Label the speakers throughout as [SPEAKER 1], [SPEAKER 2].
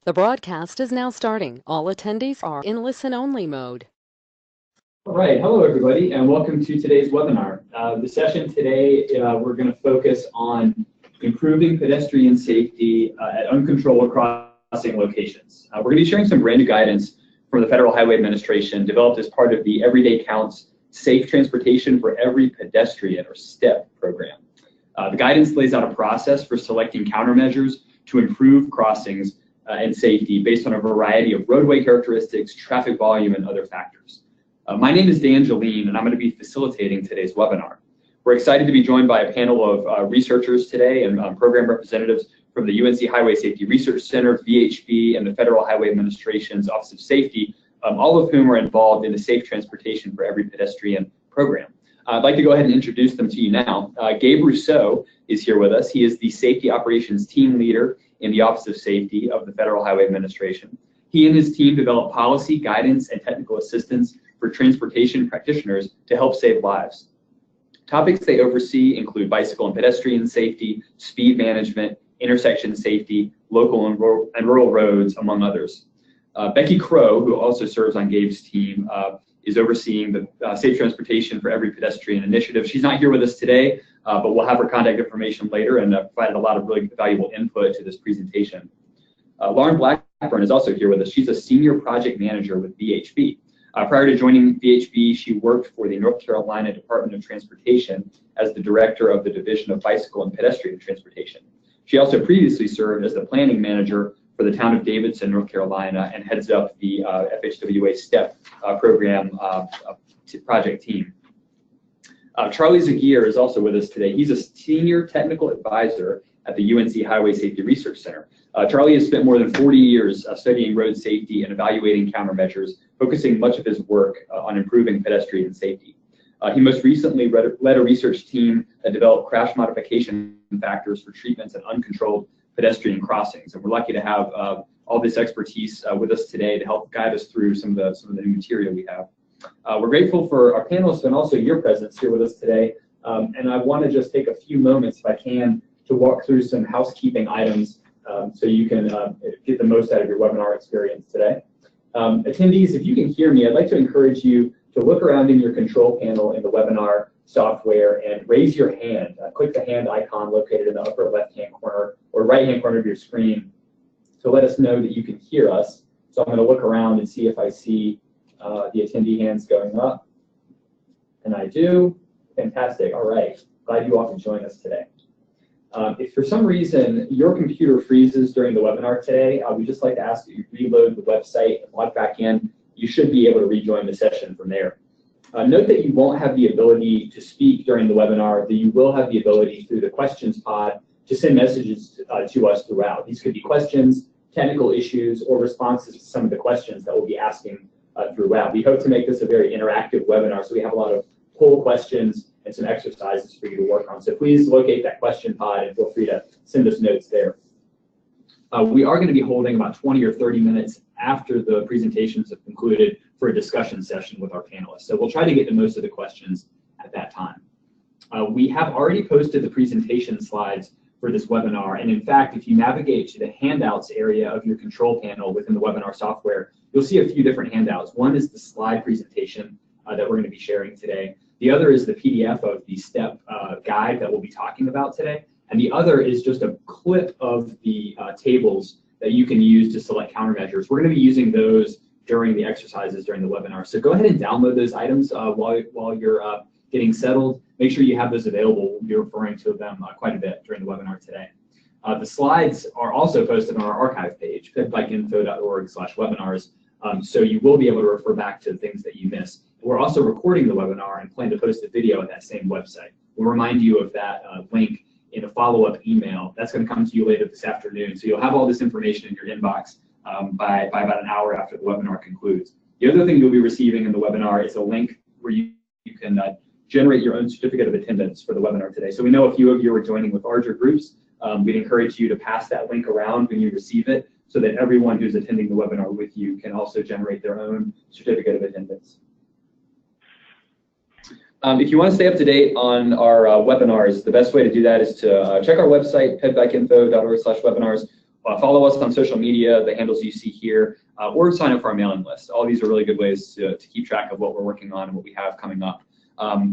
[SPEAKER 1] The broadcast is now starting. All attendees are in listen-only mode.
[SPEAKER 2] All right, hello everybody, and welcome to today's webinar. The session today, we're going to focus on improving pedestrian safety at uncontrolled crossing locations. We're going to be sharing some brand new guidance from the Federal Highway Administration developed as part of the Everyday Counts Safe Transportation for Every Pedestrian, or STEP program. The guidance lays out a process for selecting countermeasures to improve crossings and safety based on a variety of roadway characteristics, traffic volume, and other factors. My name is Dan Jeline, and I'm going to be facilitating today's webinar. We're excited to be joined by a panel of researchers today and program representatives from the UNC Highway Safety Research Center, VHB, and the Federal Highway Administration's Office of Safety, all of whom are involved in the Safe Transportation for Every Pedestrian program. I'd like to go ahead and introduce them to you now. Gabe Rousseau is here with us. He is the Safety Operations Team Leader in the Office of Safety of the Federal Highway Administration. He and his team develop policy, guidance, and technical assistance for transportation practitioners to help save lives. Topics they oversee include bicycle and pedestrian safety, speed management, intersection safety, local and rural roads, among others. Becky Crow, who also serves on Gabe's team, is overseeing the Safe Transportation for Every Pedestrian initiative. She's not here with us today, but we'll have her contact information later, and provided a lot of really valuable input to this presentation. Lauren Blackburn is also here with us. She's a senior project manager with VHB. Prior to joining VHB, she worked for the North Carolina Department of Transportation as the director of the Division of Bicycle and Pedestrian Transportation. She also previously served as the planning manager for the town of Davidson, North Carolina, and heads up the FHWA STEP program project team. Charlie Zagier is also with us today. He's a senior technical advisor at the UNC Highway Safety Research Center. Charlie has spent more than 40 years studying road safety and evaluating countermeasures, focusing much of his work on improving pedestrian safety. He most recently led a research team that developed crash modification factors for treatments at uncontrolled pedestrian crossings. And we're lucky to have all this expertise with us today to help guide us through some of the new material we have. We're grateful for our panelists and also your presence here with us today. And I want to just take a few moments, if I can, to walk through some housekeeping items so you can get the most out of your webinar experience today. Attendees, if you can hear me, I'd like to encourage you to look around in your control panel in the webinar software and raise your hand. Click the hand icon located in the upper left-hand corner or right-hand corner of your screen to let us know that you can hear us. So I'm going to look around and see if I see the attendee hands going up. And I do. Fantastic. All right. Glad you all can join us today. If for some reason your computer freezes during the webinar today, we'd just like to ask that you reload the website and log back in. You should be able to rejoin the session from there. Note that you won't have the ability to speak during the webinar, that you will have the ability through the questions pod to send messages to us throughout. These could be questions, technical issues, or responses to some of the questions that we'll be asking throughout. We hope to make this a very interactive webinar, so we have a lot of poll questions and some exercises for you to work on. So please locate that question pod and feel free to send us notes there. We are going to be holding about 20 or 30 minutes after the presentations have concluded for a discussion session with our panelists. So we'll try to get to most of the questions at that time. We have already posted the presentation slides for this webinar. And in fact, if you navigate to the handouts area of your control panel within the webinar software, you'll see a few different handouts. One is the slide presentation that we're going to be sharing today. The other is the PDF of the STEP guide that we'll be talking about today. And the other is just a clip of the tables that you can use to select countermeasures. We're going to be using those during the exercises during the webinar. So go ahead and download those items while you're getting settled. Make sure you have those available. We'll be referring to them quite a bit during the webinar today. The slides are also posted on our archive page, pedbikeinfo.org/webinars, so you will be able to refer back to things that you missed. We're also recording the webinar and plan to post a video at that same website. We'll remind you of that link in a follow-up email. That's going to come to you later this afternoon. So you'll have all this information in your inbox by about an hour after the webinar concludes. The other thing you'll be receiving in the webinar is a link where you can generate your own certificate of attendance for the webinar today. So we know a few of you are joining with larger groups. We'd encourage you to pass that link around when you receive it so that everyone who's attending the webinar with you can also generate their own certificate of attendance. If you want to stay up to date on our webinars, the best way to do that is to check our website, pedbikeinfo.org/webinars, follow us on social media, the handles you see here, or sign up for our mailing list. All these are really good ways to keep track of what we're working on and what we have coming up.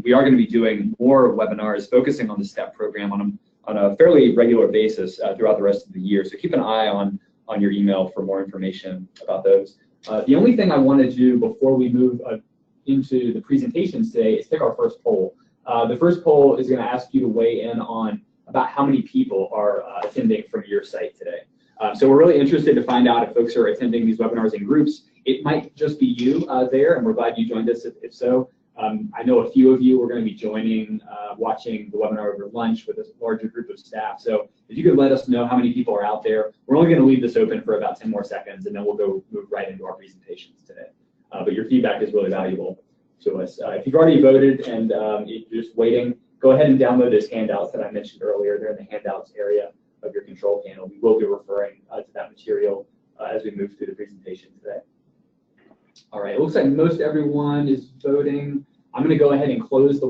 [SPEAKER 2] We are going to be doing more webinars focusing on the STEP program on a fairly regular basis throughout the rest of the year. So keep an eye on your email for more information about those. The only thing I want to do before we move into the presentations today is pick our first poll. The first poll is going to ask you to weigh in on about how many people are attending from your site today. So we're really interested to find out if folks are attending these webinars in groups. It might just be you there, and we're glad you joined us if so. I know a few of you are going to be joining, watching the webinar over lunch with a larger group of staff. So if you could let us know how many people are out there. We're only going to leave this open for about 10 more seconds, and then we'll move right into our presentations today. But your feedback is really valuable to us. If you've already voted and you're just waiting, go ahead and download those handouts that I mentioned earlier. They're in the handouts area of your control panel. We will be referring to that material as we move through the presentation today. All right, it looks like most everyone is voting. I'm going to go ahead and close the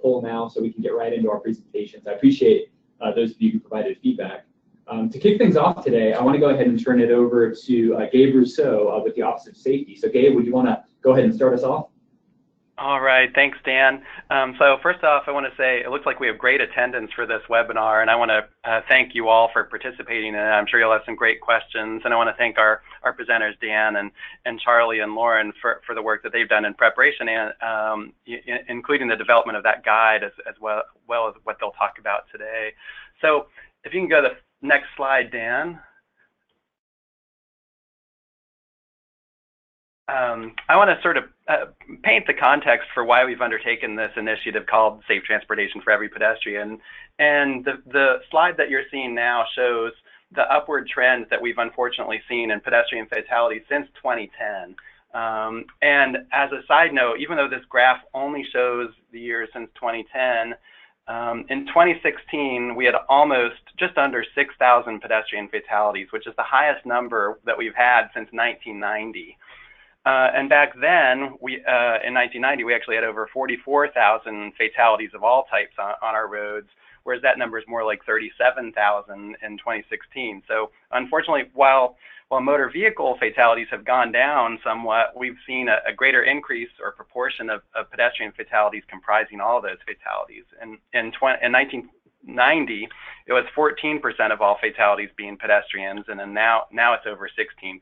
[SPEAKER 2] poll now so we can get right into our presentations. I appreciate those of you who provided feedback. To kick things off today, I want to go ahead and turn it over to Gabe Rousseau with the Office of Safety. So Gabe, would you want to go ahead and start us off?
[SPEAKER 3] All right, thanks, Dan. So first off, I want to say it looks like we have great attendance for this webinar, and I want to thank you all for participating in it. I'm sure you'll have some great questions, and I want to thank our presenters, Dan and Charlie and Lauren, for the work that they've done in preparation, and including the development of that guide as well as what they'll talk about today. So if you can go to the next slide, Dan. I want to sort of paint the context for why we've undertaken this initiative called Safe Transportation for Every Pedestrian. And the slide that you're seeing now shows the upward trend that we've unfortunately seen in pedestrian fatalities since 2010. And as a side note, even though this graph only shows the years since 2010, in 2016, we had just under 6,000 pedestrian fatalities, which is the highest number that we've had since 1990. And back then, in 1990, we actually had over 44,000 fatalities of all types on our roads, whereas that number is more like 37,000 in 2016. So unfortunately, while motor vehicle fatalities have gone down somewhat, we've seen a greater increase or proportion of pedestrian fatalities comprising all of those fatalities. In 1990, it was 14% of all fatalities being pedestrians, and then now it's over 16%.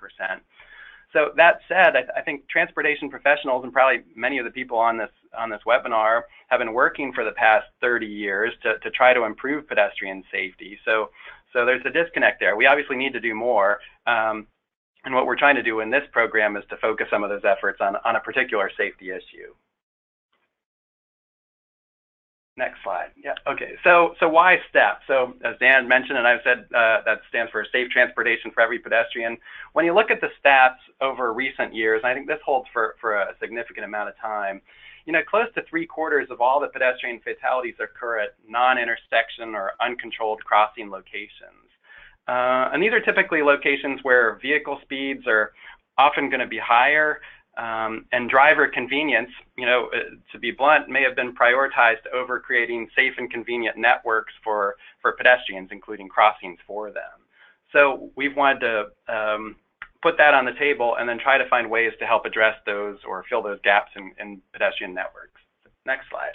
[SPEAKER 3] So that said, I think transportation professionals and probably many of the people on this webinar have been working for the past 30 years to try to improve pedestrian safety. So there's a disconnect there. We obviously need to do more. And what we're trying to do in this program is to focus some of those efforts on a particular safety issue. Next slide. Yeah, okay. So why STEP? So as Dan mentioned, and I've said, that stands for Safe Transportation for Every Pedestrian. When you look at the stats over recent years, and I think this holds for a significant amount of time, close to 3/4 of all the pedestrian fatalities occur at non-intersection or uncontrolled crossing locations. And these are typically locations where vehicle speeds are often going to be higher, and driver convenience, to be blunt, may have been prioritized over creating safe and convenient networks for pedestrians, including crossings for them. So we've wanted to put that on the table and then try to find ways to help address those or fill those gaps in pedestrian networks. Next slide.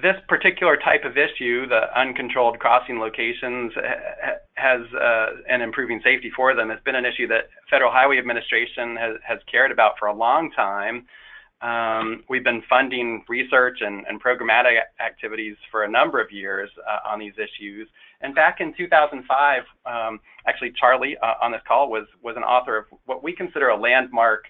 [SPEAKER 3] This particular type of issue, the uncontrolled crossing locations, and improving safety for them, has been an issue that Federal Highway Administration has cared about for a long time. We've been funding research and programmatic activities for a number of years on these issues. And back in 2005, actually Charlie on this call was an author of what we consider a landmark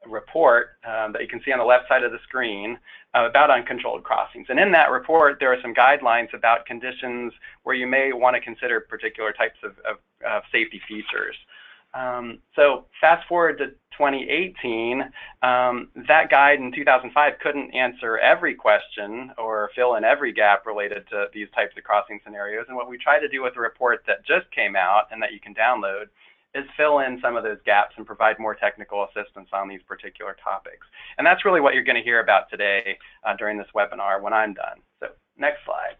[SPEAKER 3] report that you can see on the left side of the screen about uncontrolled crossings. And in that report, there are some guidelines about conditions where you may want to consider particular types of safety features. So fast forward to 2018, that guide in 2005 couldn't answer every question or fill in every gap related to these types of crossing scenarios. And what we tried to do with the report that just came out and that you can download is fill in some of those gaps and provide more technical assistance on these particular topics. And that's really what you're going to hear about today during this webinar when I'm done. So next slide.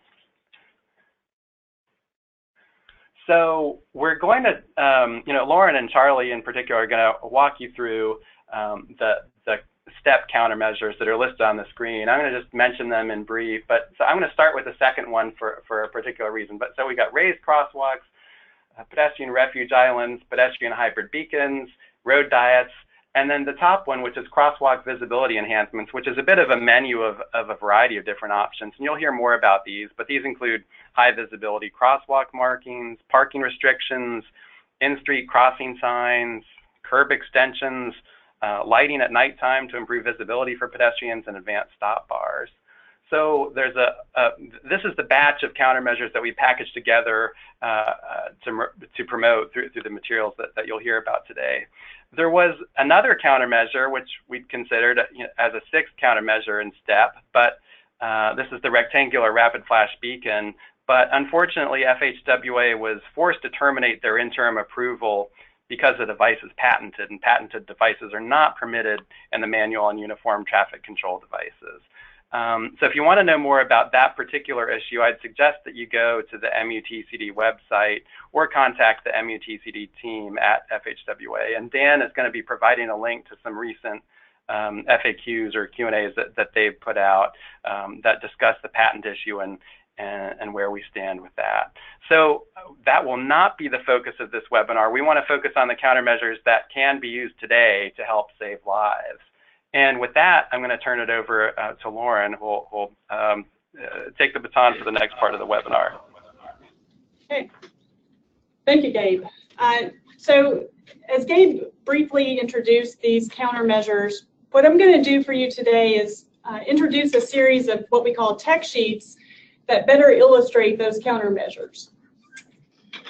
[SPEAKER 3] So we're going to, Lauren and Charlie in particular are going to walk you through the step countermeasures that are listed on the screen. I'm going to just mention them in brief, but so I'm going to start with the second one for a particular reason. But so we got raised crosswalks, pedestrian refuge islands, pedestrian hybrid beacons, road diets, and then the top one, which is crosswalk visibility enhancements, which is a bit of a menu of a variety of different options. And you'll hear more about these, but these include high visibility crosswalk markings, parking restrictions, in-street crossing signs, curb extensions, lighting at nighttime to improve visibility for pedestrians, and advanced stop bars. So there's this is the batch of countermeasures that we packaged together to promote through the materials that you'll hear about today. There was another countermeasure which we considered as a sixth countermeasure in STEP, but this is the rectangular rapid flash beacon. But unfortunately, FHWA was forced to terminate their interim approval because the device is patented, and patented devices are not permitted in the manual and uniform traffic control devices. So if you want to know more about that particular issue, I'd suggest that you go to the MUTCD website or contact the MUTCD team at FHWA. And Dan is going to be providing a link to some recent FAQs or Q&As that they've put out that discuss the patent issue and where we stand with that. So that will not be the focus of this webinar. We want to focus on the countermeasures that can be used today to help save lives. And with that, I'm going to turn it over to Lauren, who will take the baton for the next part of the webinar.
[SPEAKER 4] Okay. Thank you, Gabe. So as Gabe briefly introduced these countermeasures, what I'm going to do for you today is introduce a series of what we call tech sheets that better illustrate those countermeasures.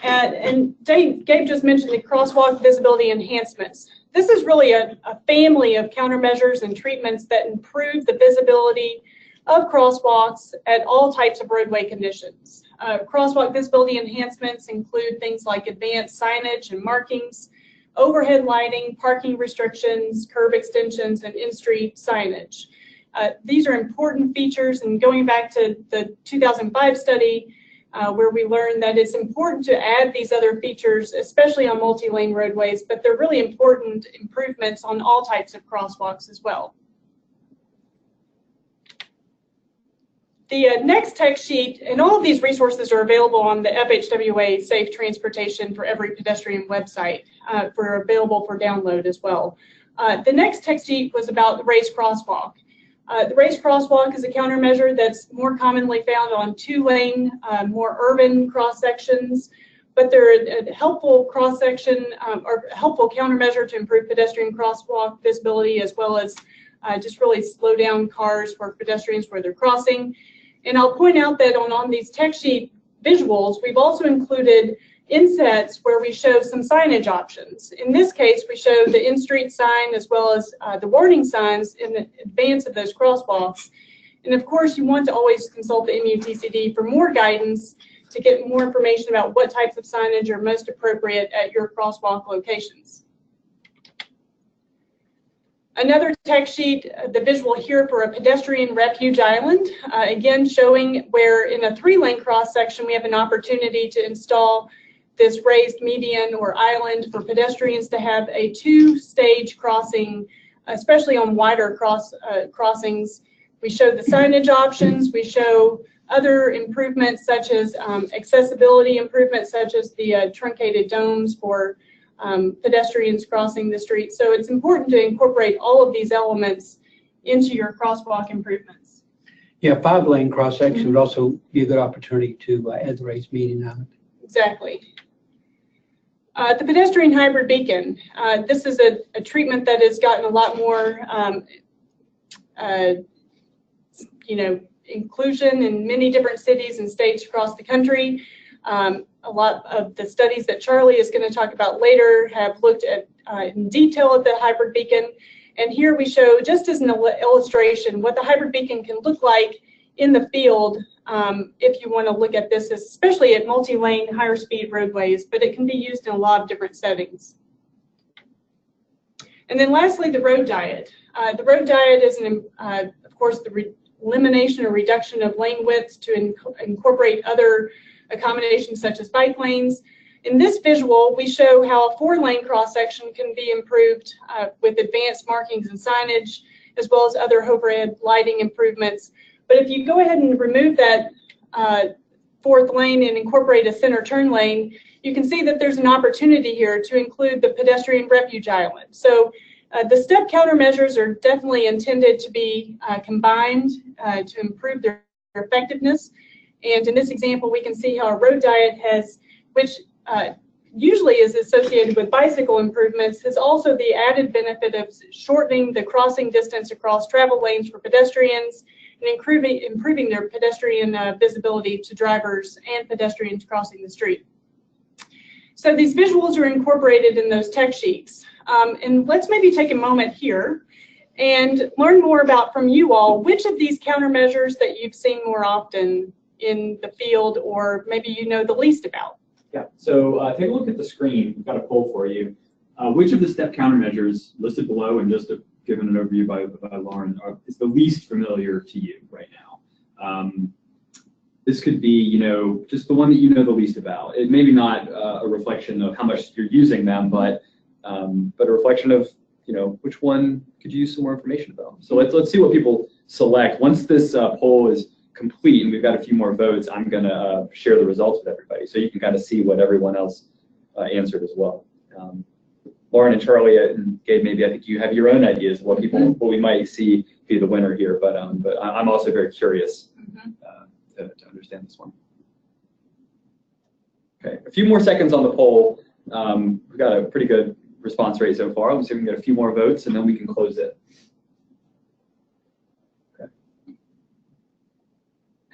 [SPEAKER 4] And Gabe just mentioned the crosswalk visibility enhancements. This is really a family of countermeasures and treatments that improve the visibility of crosswalks at all types of roadway conditions. Crosswalk visibility enhancements include things like advanced signage and markings, overhead lighting, parking restrictions, curb extensions, and in-street signage. These are important features, and going back to the 2005 study, where we learned that it's important to add these other features, especially on multi-lane roadways, but they're really important improvements on all types of crosswalks as well. The next tech sheet, and all of these resources are available on the FHWA Safe Transportation for Every Pedestrian website, available for download as well. The next tech sheet was about the raised crosswalk. The raised crosswalk is a countermeasure that's more commonly found on two-lane, more urban cross-sections, but they're a helpful cross-section or helpful countermeasure to improve pedestrian crosswalk visibility, as well as just really slow down cars for pedestrians where they're crossing. And I'll point out that on these tech sheet visuals, we've also included insets where we show some signage options. In this case, we show the in-street sign as well as the warning signs in advance of those crosswalks. And of course, you want to always consult the MUTCD for more guidance to get more information about what types of signage are most appropriate at your crosswalk locations. Another tech sheet, the visual here for a pedestrian refuge island, again showing where in a three-lane cross-section we have an opportunity to install this raised median or island for pedestrians to have a two-stage crossing, especially on wider crossings. We show the signage options. We show other improvements such as accessibility improvements, such as the truncated domes for pedestrians crossing the street. So it's important to incorporate all of these elements into your crosswalk improvements.
[SPEAKER 5] Yeah, 5-lane cross-section would also be a good opportunity to add the raised median island.
[SPEAKER 4] Exactly. The pedestrian hybrid beacon. This is a treatment that has gotten a lot more, inclusion in many different cities and states across the country. A lot of the studies that Charlie is going to talk about later have looked at in detail at the hybrid beacon. And here we show, just as an illustration, what the hybrid beacon can look like in the field if you want to look at this, especially at multi-lane, higher speed roadways, but it can be used in a lot of different settings. And then lastly, the road diet. The road diet is, of course, the elimination or reduction of lane widths to incorporate other accommodations such as bike lanes. In this visual, we show how a 4-lane cross-section can be improved with advanced markings and signage, as well as other overhead lighting improvements. But if you go ahead and remove that 4th lane and incorporate a center turn lane, you can see that there's an opportunity here to include the pedestrian refuge island. So the step countermeasures are definitely intended to be combined to improve their effectiveness. And in this example, we can see how a road diet has, which usually is associated with bicycle improvements, has also the added benefit of shortening the crossing distance across travel lanes for pedestrians and improving their pedestrian visibility to drivers and pedestrians crossing the street. So these visuals are incorporated in those tech sheets. And let's maybe take a moment here and learn more about from you all which of these countermeasures that you've seen more often in the field, or maybe you know the least about.
[SPEAKER 2] Yeah, so take a look at the screen. We've got a poll for you. Which of the step countermeasures listed below, and just given an overview by Lauren, is the least familiar to you right now? This could be, you know, just the one that you know the least about. It may be not a reflection of how much you're using them, but a reflection of, you know, which one could you use some more information about. So let's see what people select. Once this poll is complete and we've got a few more votes, I'm going to share the results with everybody, so you can kind of see what everyone else answered as well. Lauren and Charlie and Gabe, maybe I think you have your own ideas of what we might see be the winner here, but I'm also very curious to understand this one. Okay, a few more seconds on the poll. We've got a pretty good response rate so far. Let's see if we can get a few more votes and then we can close it.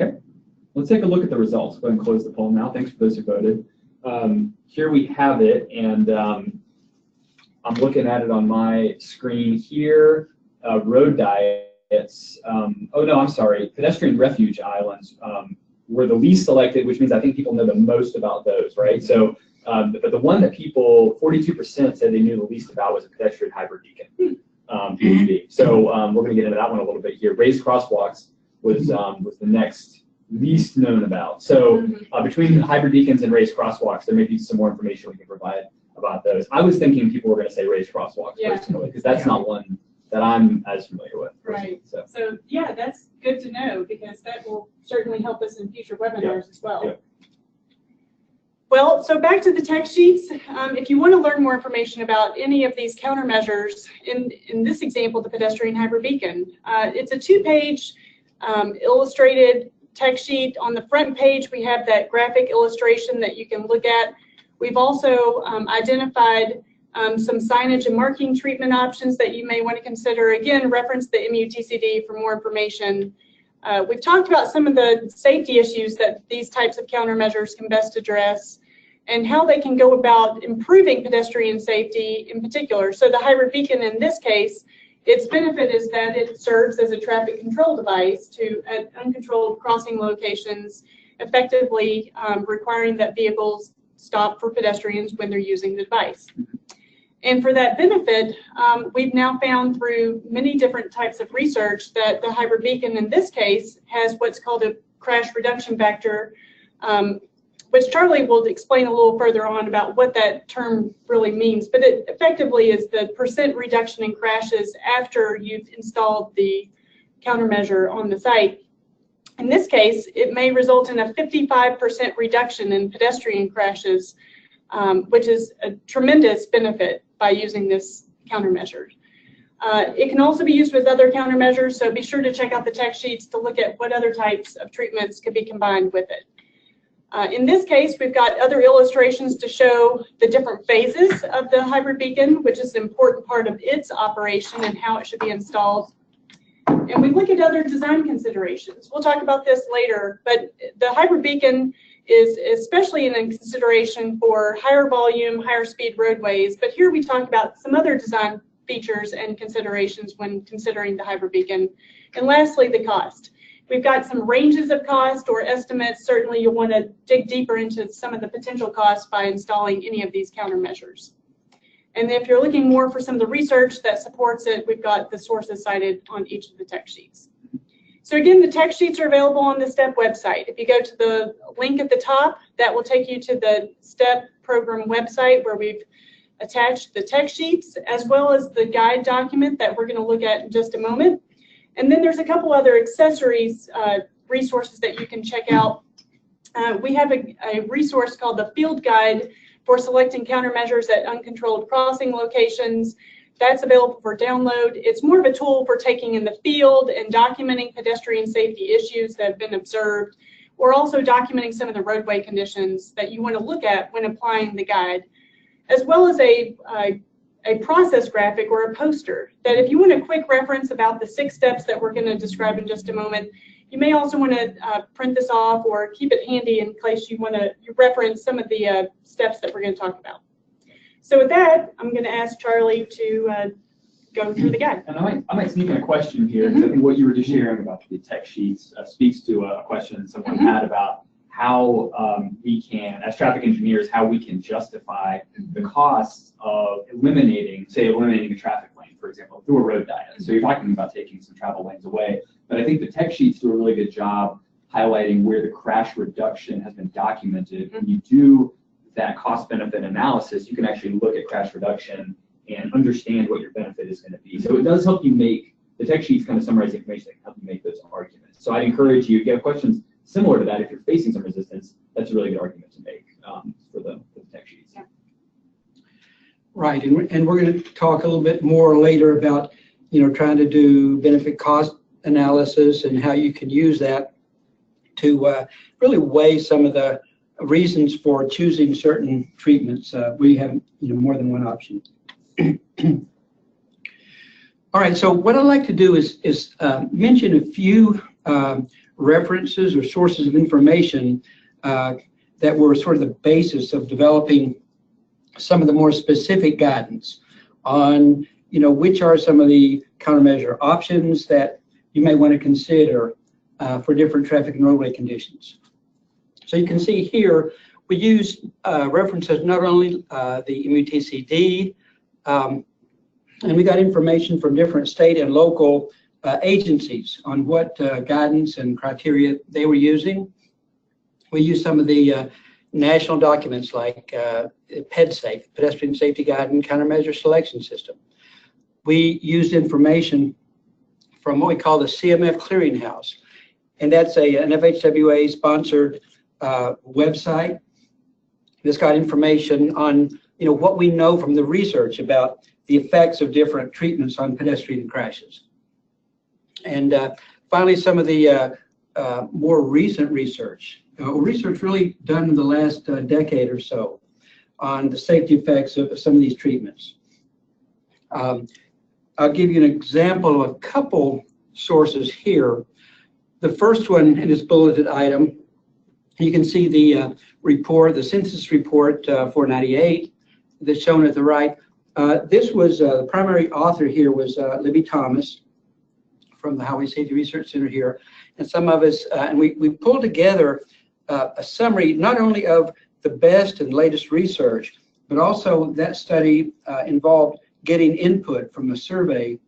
[SPEAKER 2] Okay, let's take a look at the results. Go ahead and close the poll now. Thanks for those who voted. Here we have it, and I'm looking at it on my screen here. Road diets. Oh no, I'm sorry. Pedestrian refuge islands were the least selected, which means I think people know the most about those, right? So, but the one that people, 42% said they knew the least about was a pedestrian hybrid beacon, PHB. So we're going to get into that one a little bit here. Raised crosswalks was the next least known about. So between hybrid beacons and raised crosswalks, there may be some more information we can provide about those. I was thinking people were going to say raised crosswalks personally, because that's not one that I'm as familiar with.
[SPEAKER 4] Right. So yeah, that's good to know, because that will certainly help us in future webinars as well. Well, so back to the tech sheets. If you want to learn more information about any of these countermeasures, in this example, the pedestrian hybrid beacon, it's a 2-page illustrated tech sheet. On the front page, we have that graphic illustration that you can look at. We've also identified some signage and marking treatment options that you may want to consider. Again, reference the MUTCD for more information. We've talked about some of the safety issues that these types of countermeasures can best address, and how they can go about improving pedestrian safety in particular. So the hybrid beacon in this case, its benefit is that it serves as a traffic control device at uncontrolled crossing locations, effectively requiring that vehicles stop for pedestrians when they're using the device. And for that benefit, we've now found through many different types of research that the hybrid beacon in this case has what's called a crash reduction factor, which Charlie will explain a little further on about what that term really means. But it effectively is the % reduction in crashes after you've installed the countermeasure on the site. In this case, it may result in a 55% reduction in pedestrian crashes, which is a tremendous benefit by using this countermeasure. It can also be used with other countermeasures, so be sure to check out the tech sheets to look at what other types of treatments could be combined with it. In this case, we've got other illustrations to show the different phases of the hybrid beacon, which is an important part of its operation and how it should be installed. And we look at other design considerations. We'll talk about this later, but the hybrid beacon is especially in consideration for higher volume, higher speed roadways. But here we talk about some other design features and considerations when considering the hybrid beacon. And lastly, the cost. We've got some ranges of cost or estimates. Certainly you'll want to dig deeper into some of the potential costs by installing any of these countermeasures. And if you're looking more for some of the research that supports it, we've got the sources cited on each of the tech sheets. So again, the tech sheets are available on the STEP website. If you go to the link at the top, that will take you to the STEP program website where we've attached the tech sheets as well as the guide document that we're going to look at in just a moment. And then there's a couple other accessories, resources that you can check out. We have a resource called the Field Guide for selecting countermeasures at uncontrolled crossing locations. That's available for download. It's more of a tool for taking in the field and documenting pedestrian safety issues that have been observed, or also documenting some of the roadway conditions that you want to look at when applying the guide, as well as a process graphic or a poster that if you want a quick reference about the 6 steps that we're going to describe in just a moment, you may also want to print this off or keep it handy in case you want to reference some of the steps that we're going to talk about. So with that, I'm going to ask Charlie to go through the guide.
[SPEAKER 2] And I might sneak in a question here, because I think what you were just sharing about the tech sheets speaks to a question someone had about how we can, as traffic engineers, how we can justify the costs of eliminating a traffic lane, for example, through a road diet. So you're talking about taking some travel lanes away, but I think the tech sheets do a really good job highlighting where the crash reduction has been documented. When you do that cost-benefit analysis, you can actually look at crash reduction and understand what your benefit is going to be. So it does help you make, the tech sheets kind of summarize the information that can help you make those arguments. So I'd encourage you, if you have questions similar to that, if you're facing some resistance, that's a really good argument to make for the tech sheets.
[SPEAKER 4] Yeah.
[SPEAKER 5] Right, and we're going to talk a little bit more later about, trying to do benefit cost analysis and how you can use that to really weigh some of the reasons for choosing certain treatments. We have more than one option. All right, so what I'd like to do is mention a few references or sources of information that were sort of the basis of developing some of the more specific guidance on, which are some of the countermeasure options that you may want to consider for different traffic and roadway conditions. So you can see here, we use references not only the MUTCD, and we got information from different state and local agencies on what guidance and criteria they were using. We use some of the national documents like PedSafe, Pedestrian Safety Guide and Countermeasure Selection System. We used information from what we call the CMF Clearinghouse, and that's an FHWA-sponsored website. It's got information on what we know from the research about the effects of different treatments on pedestrian crashes. And finally, some of the more recent research really done in the last decade or so on the safety effects of some of these treatments. I'll give you an example of a couple sources here. The first one in this bulleted item, you can see the report, the census report 498 that's shown at the right. This was the primary author here was Libby Thomas from the Highway Safety Research Center here, and some of us, and we pulled together a summary not only of the best and latest research, but also that study involved getting input from a survey.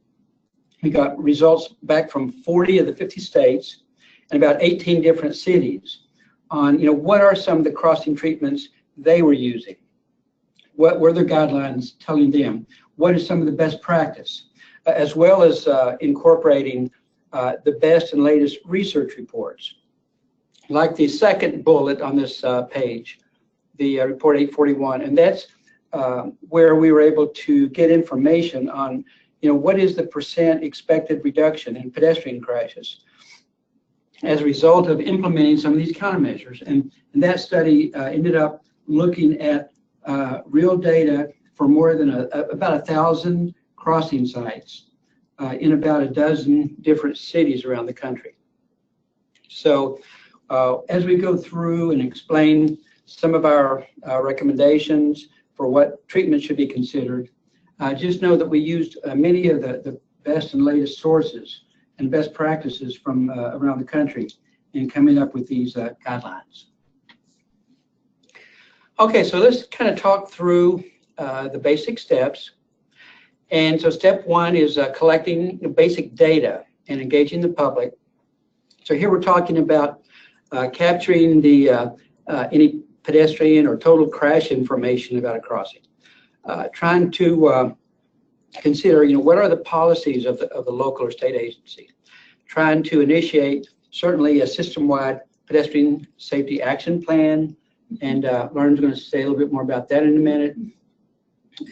[SPEAKER 5] We got results back from 40 of the 50 states and about 18 different cities on what are some of the crossing treatments they were using. What were their guidelines telling them? What is some of the best practice? As well as incorporating the best and latest research reports. Like the second bullet on this page, the report 841, and that's where we were able to get information on, what is the % expected reduction in pedestrian crashes as a result of implementing some of these countermeasures. And that study ended up looking at real data for more than about 1,000 crossing sites in about a dozen different cities around the country. So as we go through and explain some of our recommendations for what treatment should be considered, just know that we used many of the best and latest sources and best practices from around the country in coming up with these guidelines. Okay, so let's kind of talk through the basic steps. And so step one is collecting basic data and engaging the public So here we're talking about capturing the any pedestrian or total crash information about a crossing. Trying to consider, what are the policies of the local or state agency. Trying to initiate certainly a system-wide pedestrian safety action plan, and Lauren's going to say a little bit more about that in a minute.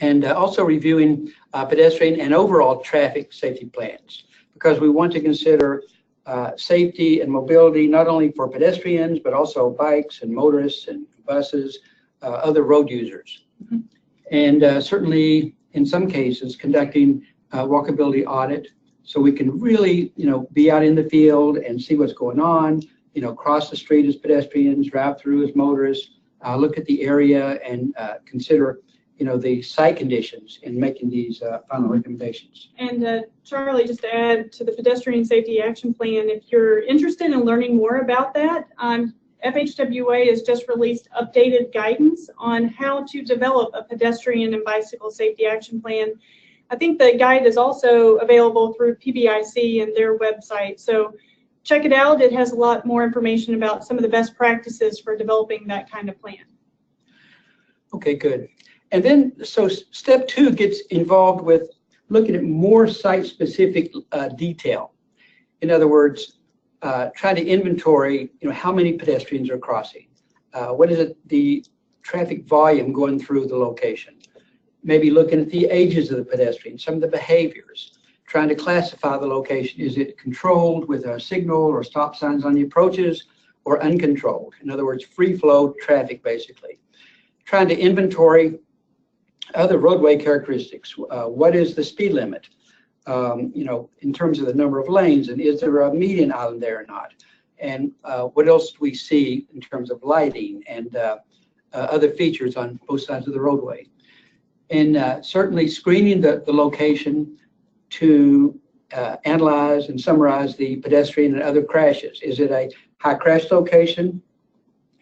[SPEAKER 5] And also reviewing pedestrian and overall traffic safety plans, because we want to consider safety and mobility not only for pedestrians, but also bikes and motorists and buses, other road users. Mm-hmm. And certainly, in some cases, conducting a walkability audit so we can really, be out in the field and see what's going on, cross the street as pedestrians, drive through as motorists, look at the area and consider, the site conditions in making these final recommendations.
[SPEAKER 4] And Charlie, just to add to the Pedestrian Safety Action Plan, if you're interested in learning more about that, FHWA has just released updated guidance on how to develop a pedestrian and bicycle safety action plan. I think the guide is also available through PBIC and their website. So check it out. It has a lot more information about some of the best practices for developing that kind of plan.
[SPEAKER 5] Okay, good. And then, so step 2 gets involved with looking at more site-specific detail. In other words, trying to inventory, how many pedestrians are crossing. What is the traffic volume going through the location? Maybe looking at the ages of the pedestrians, some of the behaviors. Trying to classify the location. Is it controlled with a signal or stop signs on the approaches, or uncontrolled? In other words, free flow traffic, basically. Trying to inventory other roadway characteristics. What is the speed limit? In terms of the number of lanes, and is there a median island there or not? And what else do we see in terms of lighting and other features on both sides of the roadway? And certainly screening the location to analyze and summarize the pedestrian and other crashes. Is it a high crash location?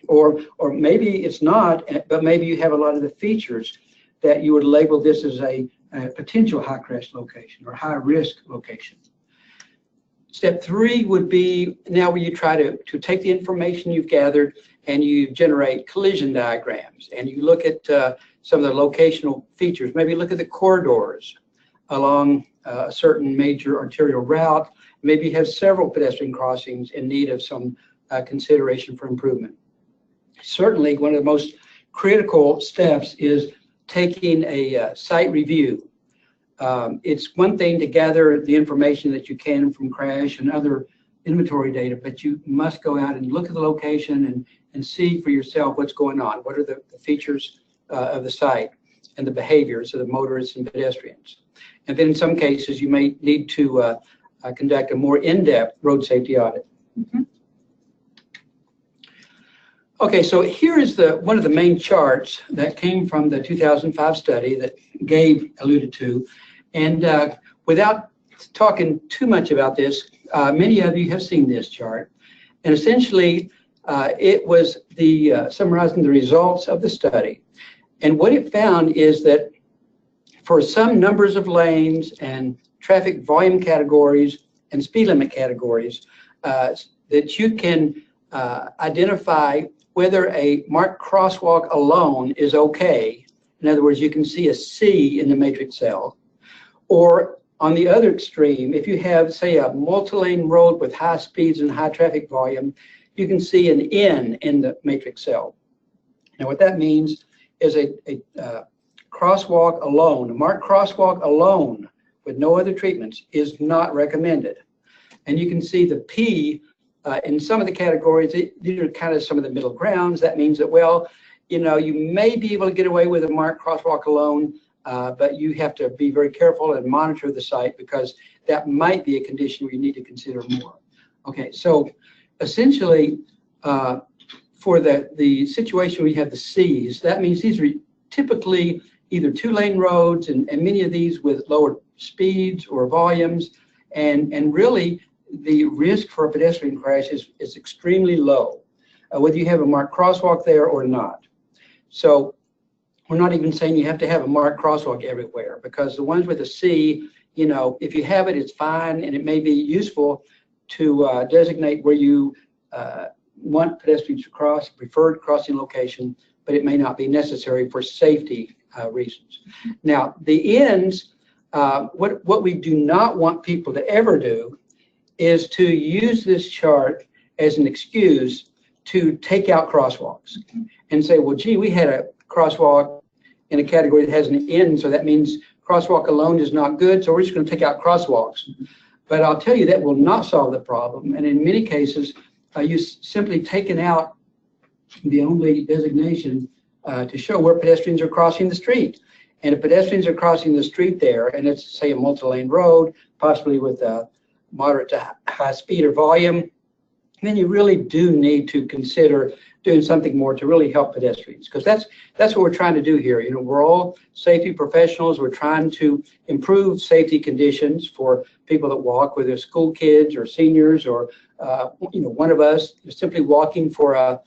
[SPEAKER 5] Or maybe it's not, but maybe you have a lot of the features that you would label this as a potential high crash location or high risk location. Step 3 would be now where you try to take the information you've gathered and you generate collision diagrams and you look at some of the locational features. Maybe look at the corridors along a certain major arterial route. Maybe you have several pedestrian crossings in need of some consideration for improvement. Certainly, one of the most critical steps is taking a site review. It's one thing to gather the information that you can from crash and other inventory data, but you must go out and look at the location and see for yourself what's going on. What are the features of the site and the behaviors of the motorists and pedestrians. And then in some cases, you may need to conduct a more in-depth road safety audit. Mm-hmm. Okay, so here is one of the main charts that came from the 2005 study that Gabe alluded to. And without talking too much about this, many of you have seen this chart. And essentially, it was summarizing the results of the study. And what it found is that for some numbers of lanes and traffic volume categories and speed limit categories, that you can identify whether a marked crosswalk alone is okay. In other words, you can see a C in the matrix cell. Or on the other extreme, if you have, say, a multi-lane road with high speeds and high traffic volume, you can see an N in the matrix cell. Now, what that means is a crosswalk alone, a marked crosswalk alone with no other treatments is not recommended. And you can see the P in some of the categories. These are kind of some of the middle grounds. That means that, well, you may be able to get away with a marked crosswalk alone, but you have to be very careful and monitor the site because that might be a condition where you need to consider more. Okay, so essentially, for the situation where you have the Cs, that means these are typically either two-lane roads and many of these with lower speeds or volumes, and really the risk for a pedestrian crash is extremely low, whether you have a marked crosswalk there or not. So we're not even saying you have to have a marked crosswalk everywhere, because the ones with a C, if you have it, it's fine and it may be useful, to designate where you want pedestrians to cross, preferred crossing location, but it may not be necessary for safety reasons. Now, the ends, what we do not want people to ever do is to use this chart as an excuse to take out crosswalks and say, well, gee, we had a crosswalk in a category that has an end, so that means crosswalk alone is not good, so we're just going to take out crosswalks. But I'll tell you that will not solve the problem, and in many cases, you simply taken out the only designation to show where pedestrians are crossing the street. And if pedestrians are crossing the street there, and it's, say, a multi-lane road, possibly with a moderate to high speed or volume, then you really do need to consider doing something more to really help pedestrians, because that's what we're trying to do here. You know, we're all safety professionals. We're trying to improve safety conditions for people that walk, whether they're school kids or seniors or you know, one of us is simply walking for a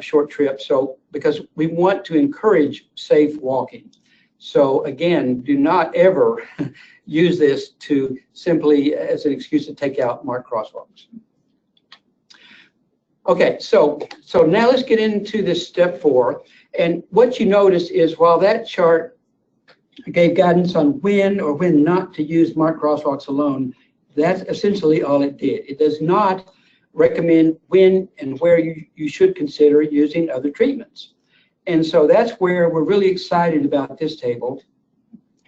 [SPEAKER 5] short trip. So because we want to encourage safe walking. So again, do not ever use this to simply as an excuse to take out marked crosswalks. Okay, so now let's get into this step 4. And what you notice is while that chart gave guidance on when or when not to use marked crosswalks alone, that's essentially all it did. It does not recommend when and where you should consider using other treatments. And so that's where we're really excited about this table.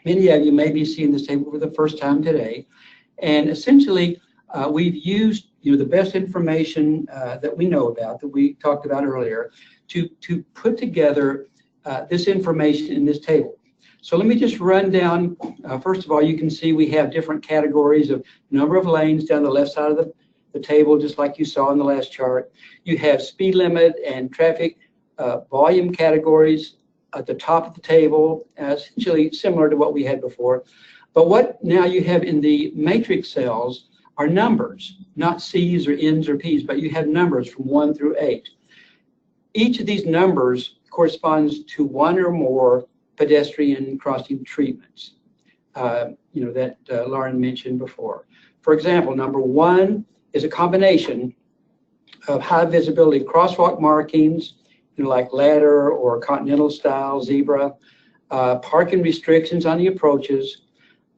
[SPEAKER 5] Many of you may be seeing this table for the first time today. And essentially, we've used the best information that we know about, that we talked about earlier, to put together this information in this table. So let me just run down. First of all, you can see we have different categories of number of lanes down the left side of the table, just like you saw in the last chart. You have speed limit and traffic volume categories at the top of the table, essentially similar to what we had before. But what now you have in the matrix cells are numbers, not C's or N's or P's, but you have numbers from 1 through 8. Each of these numbers corresponds to one or more pedestrian crossing treatments, that Lauren mentioned before. For example, number 1 is a combination of high visibility crosswalk markings, like ladder or continental style zebra, parking restrictions on the approaches,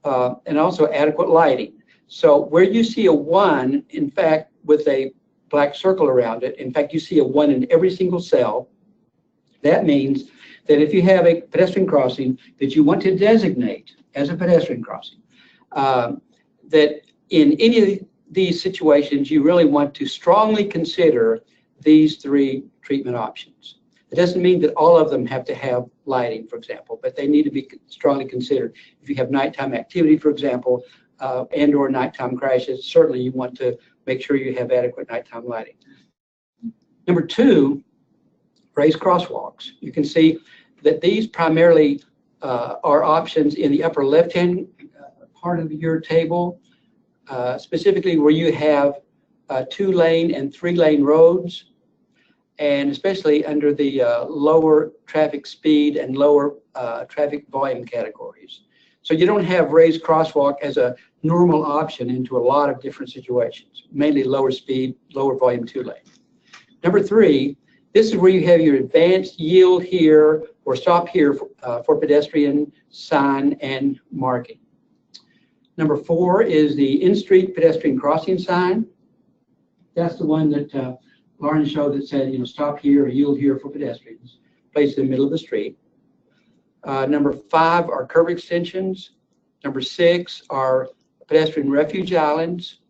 [SPEAKER 5] and also adequate lighting. So where you see a 1, in fact, with a black circle around it, in fact, you see a 1 in every single cell. That means that if you have a pedestrian crossing that you want to designate as a pedestrian crossing, that in any of these situations, you really want to strongly consider these 3 treatment options. It doesn't mean that all of them have to have lighting, for example, but they need to be strongly considered. If you have nighttime activity, for example, and or nighttime crashes, certainly you want to make sure you have adequate nighttime lighting. Number 2, raised crosswalks. You can see that these primarily are options in the upper left-hand part of your table, specifically where you have 2-lane and 3-lane roads, and especially under the lower traffic speed and lower traffic volume categories. So you don't have raised crosswalk as a normal option into a lot of different situations, mainly lower speed, lower volume 2-lane. Number 3, this is where you have your advanced yield here or stop here for pedestrian sign and marking. Number 4 is the in-street pedestrian crossing sign. That's the one that Lauren showed that said, stop here or yield here for pedestrians, placed in the middle of the street. Number 5 are curb extensions. Number 6 are pedestrian refuge islands.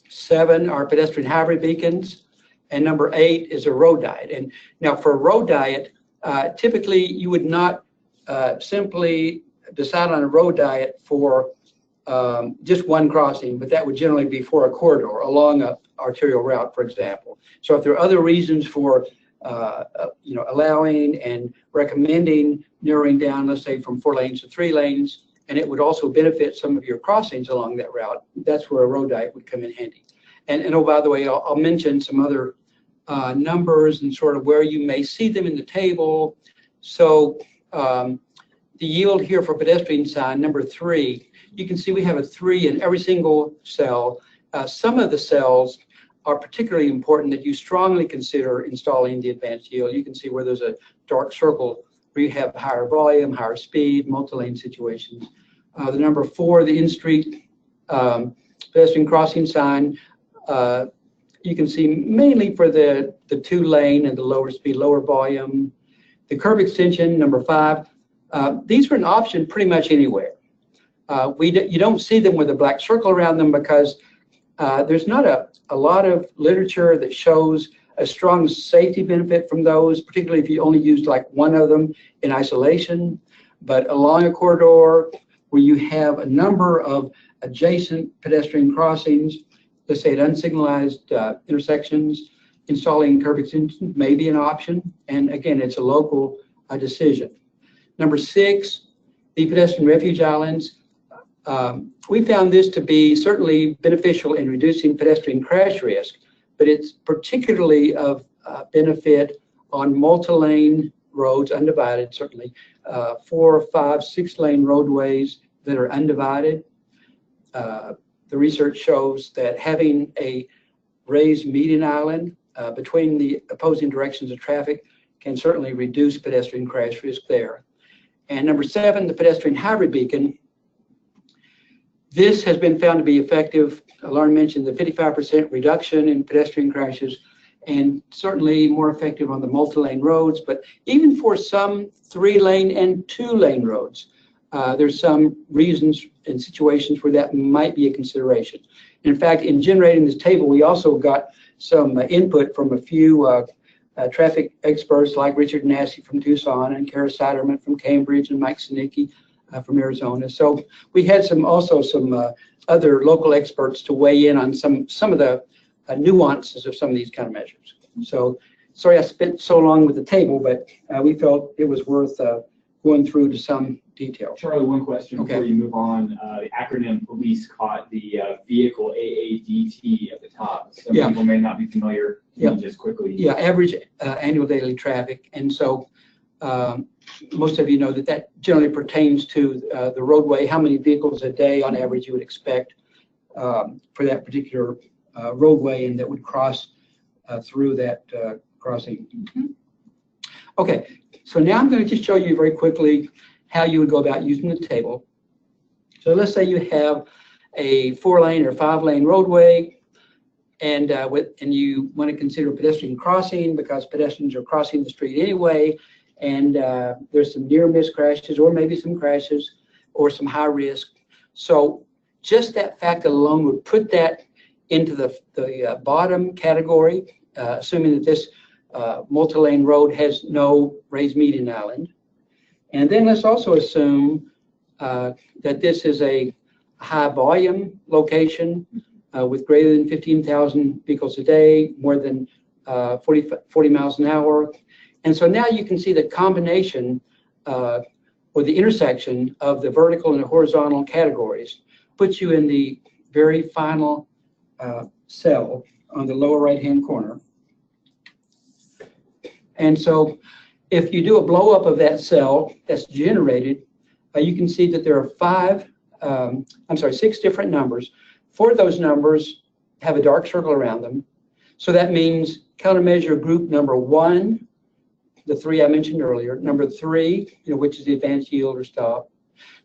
[SPEAKER 5] 7 are pedestrian hybrid beacons. And number 8 is a road diet. And now for a road diet, typically you would not simply decide on a road diet for just one crossing, but that would generally be for a corridor along an arterial route, for example. So if there are other reasons for allowing and recommending narrowing down, let's say from 4 lanes to 3 lanes, and it would also benefit some of your crossings along that route, that's where a road diet would come in handy. And oh, by the way, I'll mention some other numbers and sort of where you may see them in the table. So the yield here for pedestrian sign, number 3, you can see we have a 3 in every single cell, some of the cells are particularly important that you strongly consider installing the advanced yield. You can see where there's a dark circle where you have higher volume, higher speed, multi-lane situations. The number 4, the in-street pedestrian crossing sign, you can see mainly for the 2-lane and the lower speed, lower volume. The curb extension, number 5, these are an option pretty much anywhere. You don't see them with a black circle around them because there's not a lot of literature that shows a strong safety benefit from those, particularly if you only used like one of them in isolation. But along a corridor where you have a number of adjacent pedestrian crossings, let's say at unsignalized intersections, installing curb extensions may be an option. And again, it's a local decision. Number 6, the pedestrian refuge islands. We found this to be certainly beneficial in reducing pedestrian crash risk, but it's particularly of benefit on multi-lane roads, undivided, certainly, 4, 5, 6-lane roadways that are undivided. The research shows that having a raised median island between the opposing directions of traffic can certainly reduce pedestrian crash risk there. And number 7, the pedestrian hybrid beacon. This has been found to be effective. Lauren mentioned the 55% reduction in pedestrian crashes, and certainly more effective on the multi-lane roads, but even for some 3-lane and 2-lane roads, there's some reasons and situations where that might be a consideration. In fact, in generating this table, we also got some input from a few traffic experts like Richard Nassy from Tucson and Kara Siderman from Cambridge and Mike Sinicki from Arizona. So we had some other local experts to weigh in on some of the nuances of some of these countermeasures. So sorry I spent so long with the table, but we felt it was worth going through to some detail.
[SPEAKER 2] Charlie, one question before you move on. The acronym police caught the vehicle AADT at the top. Some people may not be familiar. Just quickly.
[SPEAKER 5] Yeah, average annual daily traffic. And so most of you know that generally pertains to the roadway, how many vehicles a day on average you would expect for that particular roadway and that would cross through that crossing. Okay, so now I'm going to just show you very quickly how you would go about using the table. So let's say you have a 4-lane or 5-lane roadway, and you want to consider pedestrian crossing because pedestrians are crossing the street anyway, and there's some near-miss crashes or maybe some crashes or some high risk. So just that fact alone would put that into the bottom category, assuming that this multi-lane road has no raised median island. And then let's also assume that this is a high volume location with greater than 15,000 vehicles a day, more than 40 miles an hour. And so now you can see the combination or the intersection of the vertical and the horizontal categories puts you in the very final cell on the lower right-hand corner. And so if you do a blow up of that cell that's generated, you can see that there are 6 different numbers. 4 of those numbers have a dark circle around them. So that means countermeasure group number 1, the 3 I mentioned earlier, number 3, which is the advanced yield or stop,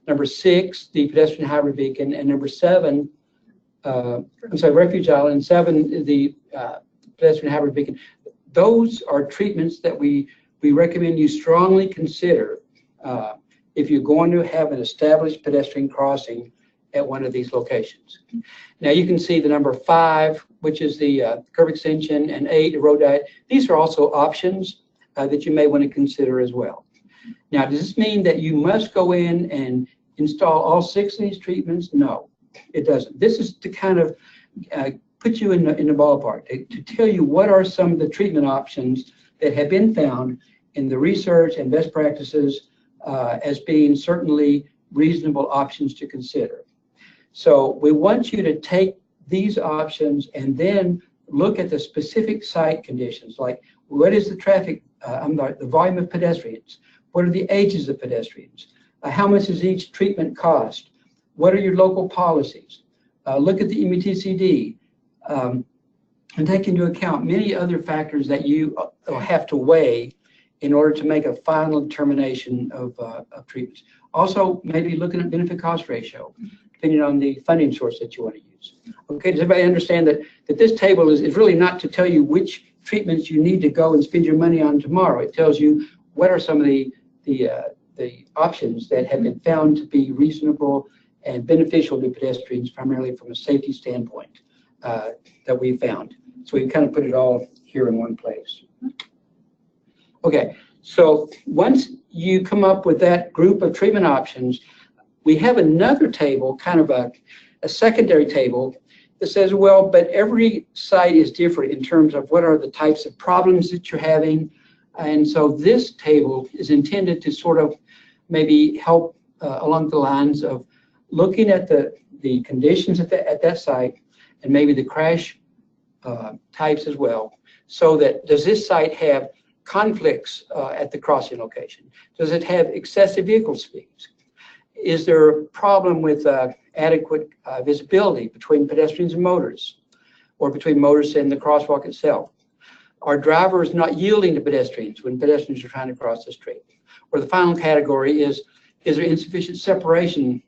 [SPEAKER 5] number 6, the pedestrian hybrid beacon, and number 7, refuge island, 7, the pedestrian hybrid beacon. Those are treatments that we recommend you strongly consider if you're going to have an established pedestrian crossing at one of these locations. Now you can see the number 5, which is the curb extension, and 8, the road diet. These are also options that you may want to consider as well. Now, does this mean that you must go in and install all 6 of these treatments? No, it doesn't. This is to kind of put you in the ballpark, to tell you what are some of the treatment options that have been found in the research and best practices as being certainly reasonable options to consider. So we want you to take these options and then look at the specific site conditions, like what is the traffic, the volume of pedestrians, what are the ages of pedestrians, how much does each treatment cost, what are your local policies, look at the MUTCD, and take into account many other factors that you have to weigh in order to make a final determination of treatments. Also, maybe looking at benefit cost ratio, depending on the funding source that you want to use. Okay, does everybody understand that this table is really not to tell you which treatments you need to go and spend your money on tomorrow. It tells you what are some of the options that have been found to be reasonable and beneficial to pedestrians, primarily from a safety standpoint that we found. So we kind of put it all here in one place. Okay, so once you come up with that group of treatment options, we have another table, kind of a secondary table that says, well, but every site is different in terms of what are the types of problems that you're having. And so this table is intended to sort of maybe help along the lines of looking at the conditions at that site and maybe the crash types as well. So that, does this site have conflicts at the crossing location? Does it have excessive vehicle speeds? Is there a problem with adequate visibility between pedestrians and motorists, or between motorists and the crosswalk itself? Are drivers not yielding to pedestrians when pedestrians are trying to cross the street? Or the final category is there insufficient separation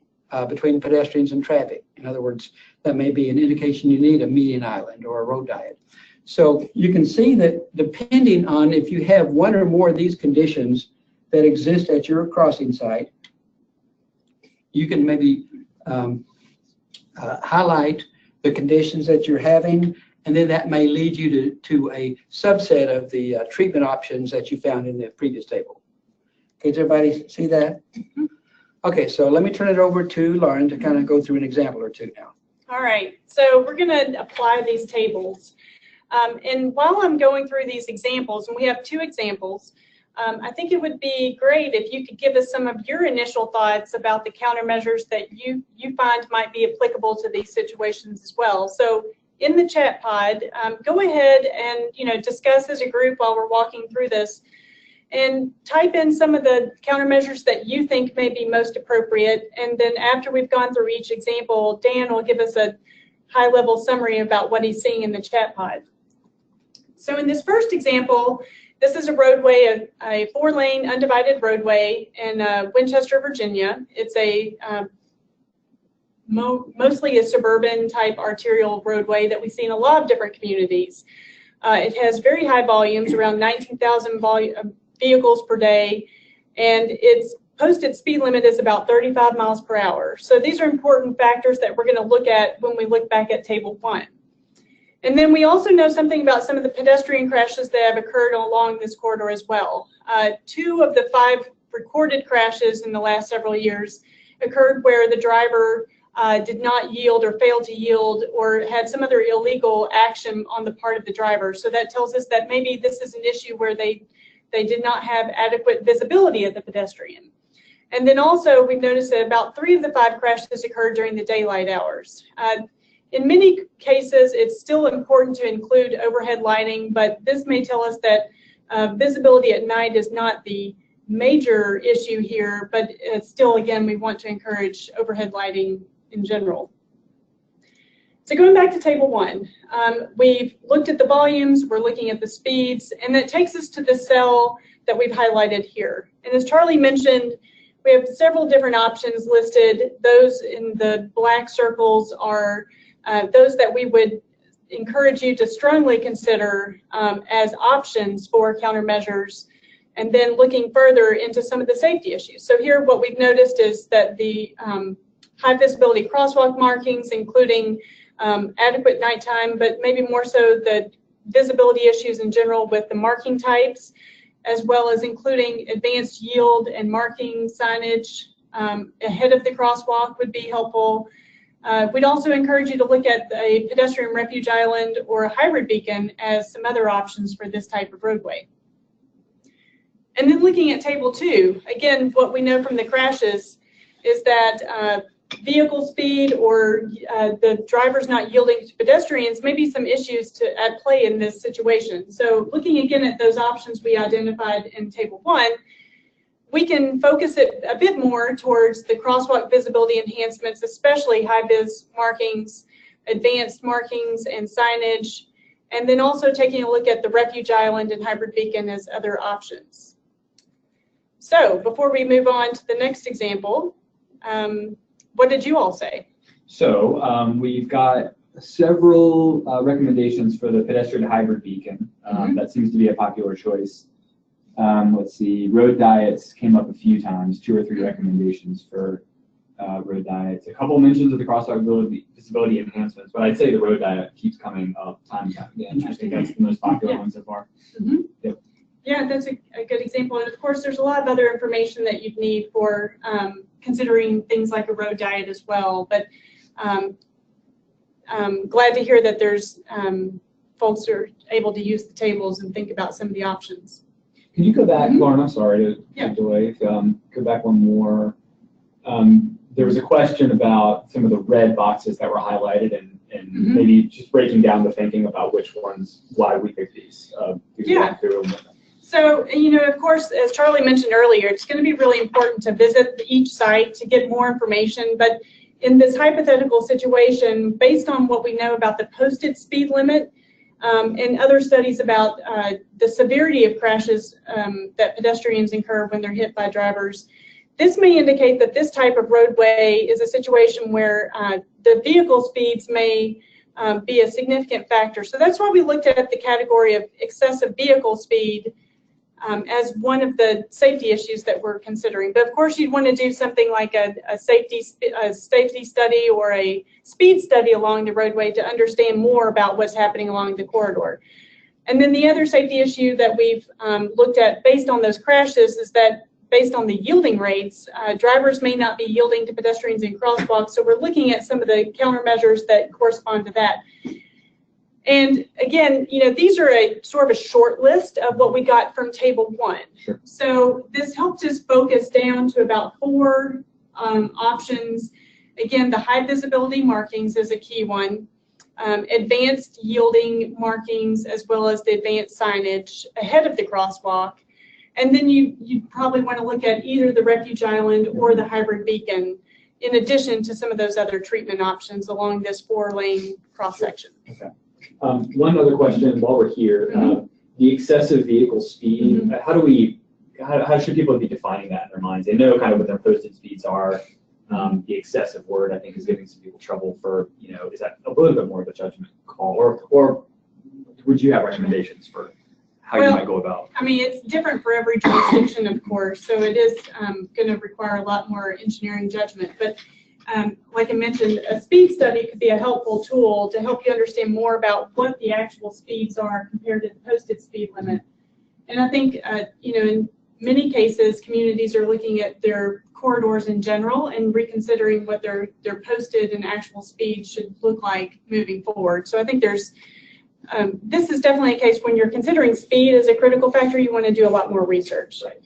[SPEAKER 5] between pedestrians and traffic? In other words, that may be an indication you need a median island or a road diet. So you can see that depending on if you have one or more of these conditions that exist at your crossing site, you can maybe highlight the conditions that you're having, and then that may lead you to a subset of the treatment options that you found in the previous table. Okay, does everybody see that? Mm-hmm. Okay, so let me turn it over to Lauren to kind of go through an example or two now.
[SPEAKER 4] All right, so we're going to apply these tables. And while I'm going through these examples, and we have two examples, I think it would be great if you could give us some of your initial thoughts about the countermeasures that you find might be applicable to these situations as well. So in the chat pod, go ahead and discuss as a group while we're walking through this, and type in some of the countermeasures that you think may be most appropriate. And then after we've gone through each example, Dan will give us a high-level summary about what he's seeing in the chat pod. So in this first example, this is a roadway, a 4-lane undivided roadway in Winchester, Virginia. It's a mostly a suburban type arterial roadway that we see in a lot of different communities. It has very high volumes, around 19,000 vehicles per day, and its posted speed limit is about 35 miles per hour. So these are important factors that we're going to look at when we look back at Table 1. And then we also know something about some of the pedestrian crashes that have occurred along this corridor as well. 2 of the 5 recorded crashes in the last several years occurred where the driver did not yield or failed to yield or had some other illegal action on the part of the driver. So that tells us that maybe this is an issue where they did not have adequate visibility of the pedestrian. And then also we've noticed that about 3 of the 5 crashes occurred during the daylight hours. In many cases, it's still important to include overhead lighting, but this may tell us that visibility at night is not the major issue here, but still, again, we want to encourage overhead lighting in general. So going back to Table 1, we've looked at the volumes, we're looking at the speeds, and that takes us to the cell that we've highlighted here. And as Charlie mentioned, we have several different options listed. Those in the black circles are those that we would encourage you to strongly consider as options for countermeasures, and then looking further into some of the safety issues. So here what we've noticed is that the high visibility crosswalk markings, including adequate nighttime, but maybe more so the visibility issues in general with the marking types, as well as including advanced yield and marking signage ahead of the crosswalk would be helpful. We'd also encourage you to look at a pedestrian refuge island or a hybrid beacon as some other options for this type of roadway. And then looking at Table 2, again, what we know from the crashes is that vehicle speed or the drivers not yielding to pedestrians may be some issues at play in this situation. So looking again at those options we identified in Table 1, we can focus it a bit more towards the crosswalk visibility enhancements, especially high vis markings, advanced markings and signage, and then also taking a look at the refuge island and hybrid beacon as other options. So before we move on to the next example, what did you all say?
[SPEAKER 2] So we've got several recommendations for the pedestrian hybrid beacon. That seems to be a popular choice. Let's see, road diets came up a few times, 2 or 3 recommendations for road diets. A couple mentions of the crosswalk visibility enhancements, but I'd say the road diet keeps coming up time and time again. I think that's the most popular one so far. Yep.
[SPEAKER 4] Yeah, that's a good example. And of course, there's a lot of other information that you'd need for considering things like a road diet as well. But I'm glad to hear that there's folks who are able to use the tables and think about some of the options.
[SPEAKER 2] Can you go back, Lauren? I'm sorry to delay. Go back one more. There was a question about some of the red boxes that were highlighted and maybe just breaking down the thinking about which ones, why we picked these.
[SPEAKER 4] So, you know, of course, as Charlie mentioned earlier, it's going to be really important to visit each site to get more information. But in this hypothetical situation, based on what we know about the posted speed limit and other studies about the severity of crashes that pedestrians incur when they're hit by drivers, this may indicate that this type of roadway is a situation where the vehicle speeds may be a significant factor. So that's why we looked at the category of excessive vehicle speed as one of the safety issues that we're considering. But of course, you'd want to do something like a safety study or a speed study along the roadway to understand more about what's happening along the corridor. And then the other safety issue that we've looked at based on those crashes is that based on the yielding rates, drivers may not be yielding to pedestrians in crosswalks. So we're looking at some of the countermeasures that correspond to that. And again, you know, these are a sort of a short list of what we got from table 1.
[SPEAKER 2] Sure.
[SPEAKER 4] So this helped us focus down to about 4 options. Again, the high visibility markings is a key one. Advanced yielding markings, as well as the advanced signage ahead of the crosswalk. And then you probably want to look at either the refuge island or the hybrid beacon, in addition to some of those other treatment options along this 4-lane cross section.
[SPEAKER 2] Okay. One other question while we're here, the excessive vehicle speed, how should people be defining that in their minds? They know kind of what their posted speeds are. The excessive word, I think, is giving some people trouble for, you know, is that a little bit more of a judgment call? Or would you have recommendations for how you might go about?
[SPEAKER 4] I mean, it's different for every jurisdiction, of course, so it is going to require a lot more engineering judgment. But like I mentioned, a speed study could be a helpful tool to help you understand more about what the actual speeds are compared to the posted speed limit. And I think, you know, in many cases, communities are looking at their corridors in general and reconsidering what their posted and actual speed should look like moving forward. So I think there's this is definitely a case when you're considering speed as a critical factor, you want to do a lot more research.
[SPEAKER 5] Right.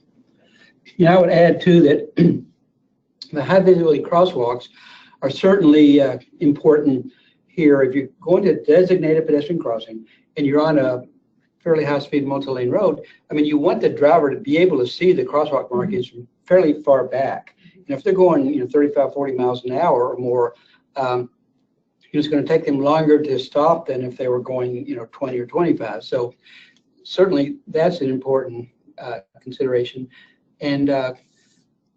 [SPEAKER 5] Yeah, I would add too that the high visibility crosswalks are certainly important here. If you're going to designate a pedestrian crossing and you're on a fairly high-speed multi-lane road, I mean, you want the driver to be able to see the crosswalk markings from fairly far back. And if they're going, you know, 35, 40 miles an hour or more, it's going to take them longer to stop than if they were going, you know, 20 or 25. So certainly that's an important consideration. And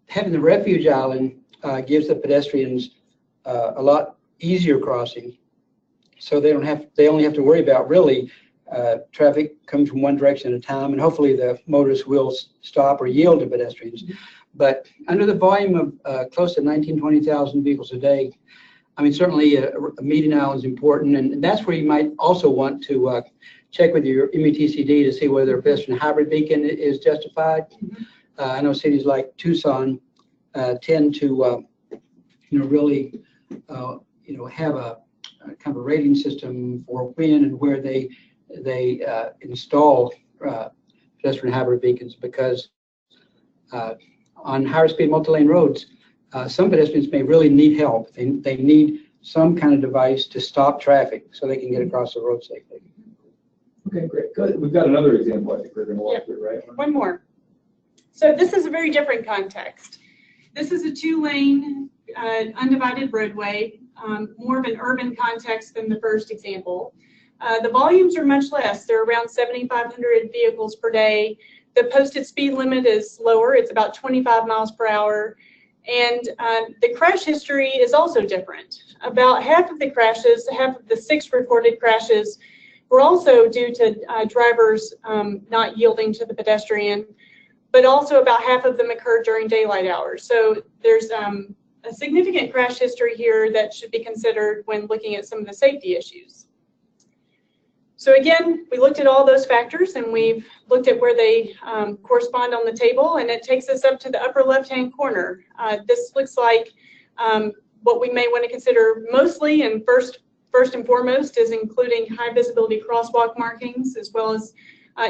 [SPEAKER 5] having the refuge island gives the pedestrians a lot easier crossing. So they only have to worry about really traffic coming from one direction at a time, and hopefully the motorists will stop or yield to pedestrians. But under the volume of close to 20,000 vehicles a day, I mean, certainly a median island is important, and that's where you might also want to check with your METCD to see whether a pedestrian hybrid beacon is justified. I know cities like Tucson tend to, you know, really, you know, have a kind of a rating system for when and where they install pedestrian hybrid beacons, because on higher speed multi-lane roads, some pedestrians may really need help. They need some kind of device to stop traffic so they can get across the road safely.
[SPEAKER 2] Okay, great. Good. We've got another example I think we're going to walk through, right?
[SPEAKER 4] One more. So this is a very different context. This is a 2-lane undivided roadway more of an urban context than the first example. The volumes are much less. They're around 7,500 vehicles per day. The posted speed limit is lower. It's about 25 miles per hour. And the crash history is also different. About half of the crashes, half of the 6 reported crashes, were also due to drivers not yielding to the pedestrian, but also about half of them occurred during daylight hours. So there's a significant crash history here that should be considered when looking at some of the safety issues. So again, we looked at all those factors and we've looked at where they correspond on the table, and it takes us up to the upper left-hand corner. This looks like what we may want to consider mostly, and first and foremost is including high visibility crosswalk markings, as well as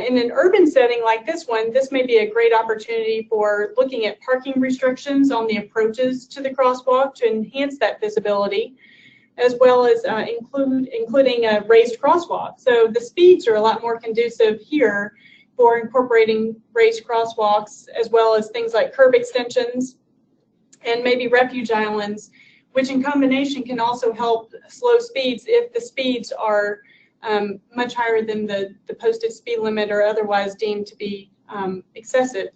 [SPEAKER 4] in an urban setting like this one, this may be a great opportunity for looking at parking restrictions on the approaches to the crosswalk to enhance that visibility, as well as including a raised crosswalk. So the speeds are a lot more conducive here for incorporating raised crosswalks, as well as things like curb extensions and maybe refuge islands, which in combination can also help slow speeds if the speeds are much higher than the posted speed limit or otherwise deemed to be excessive.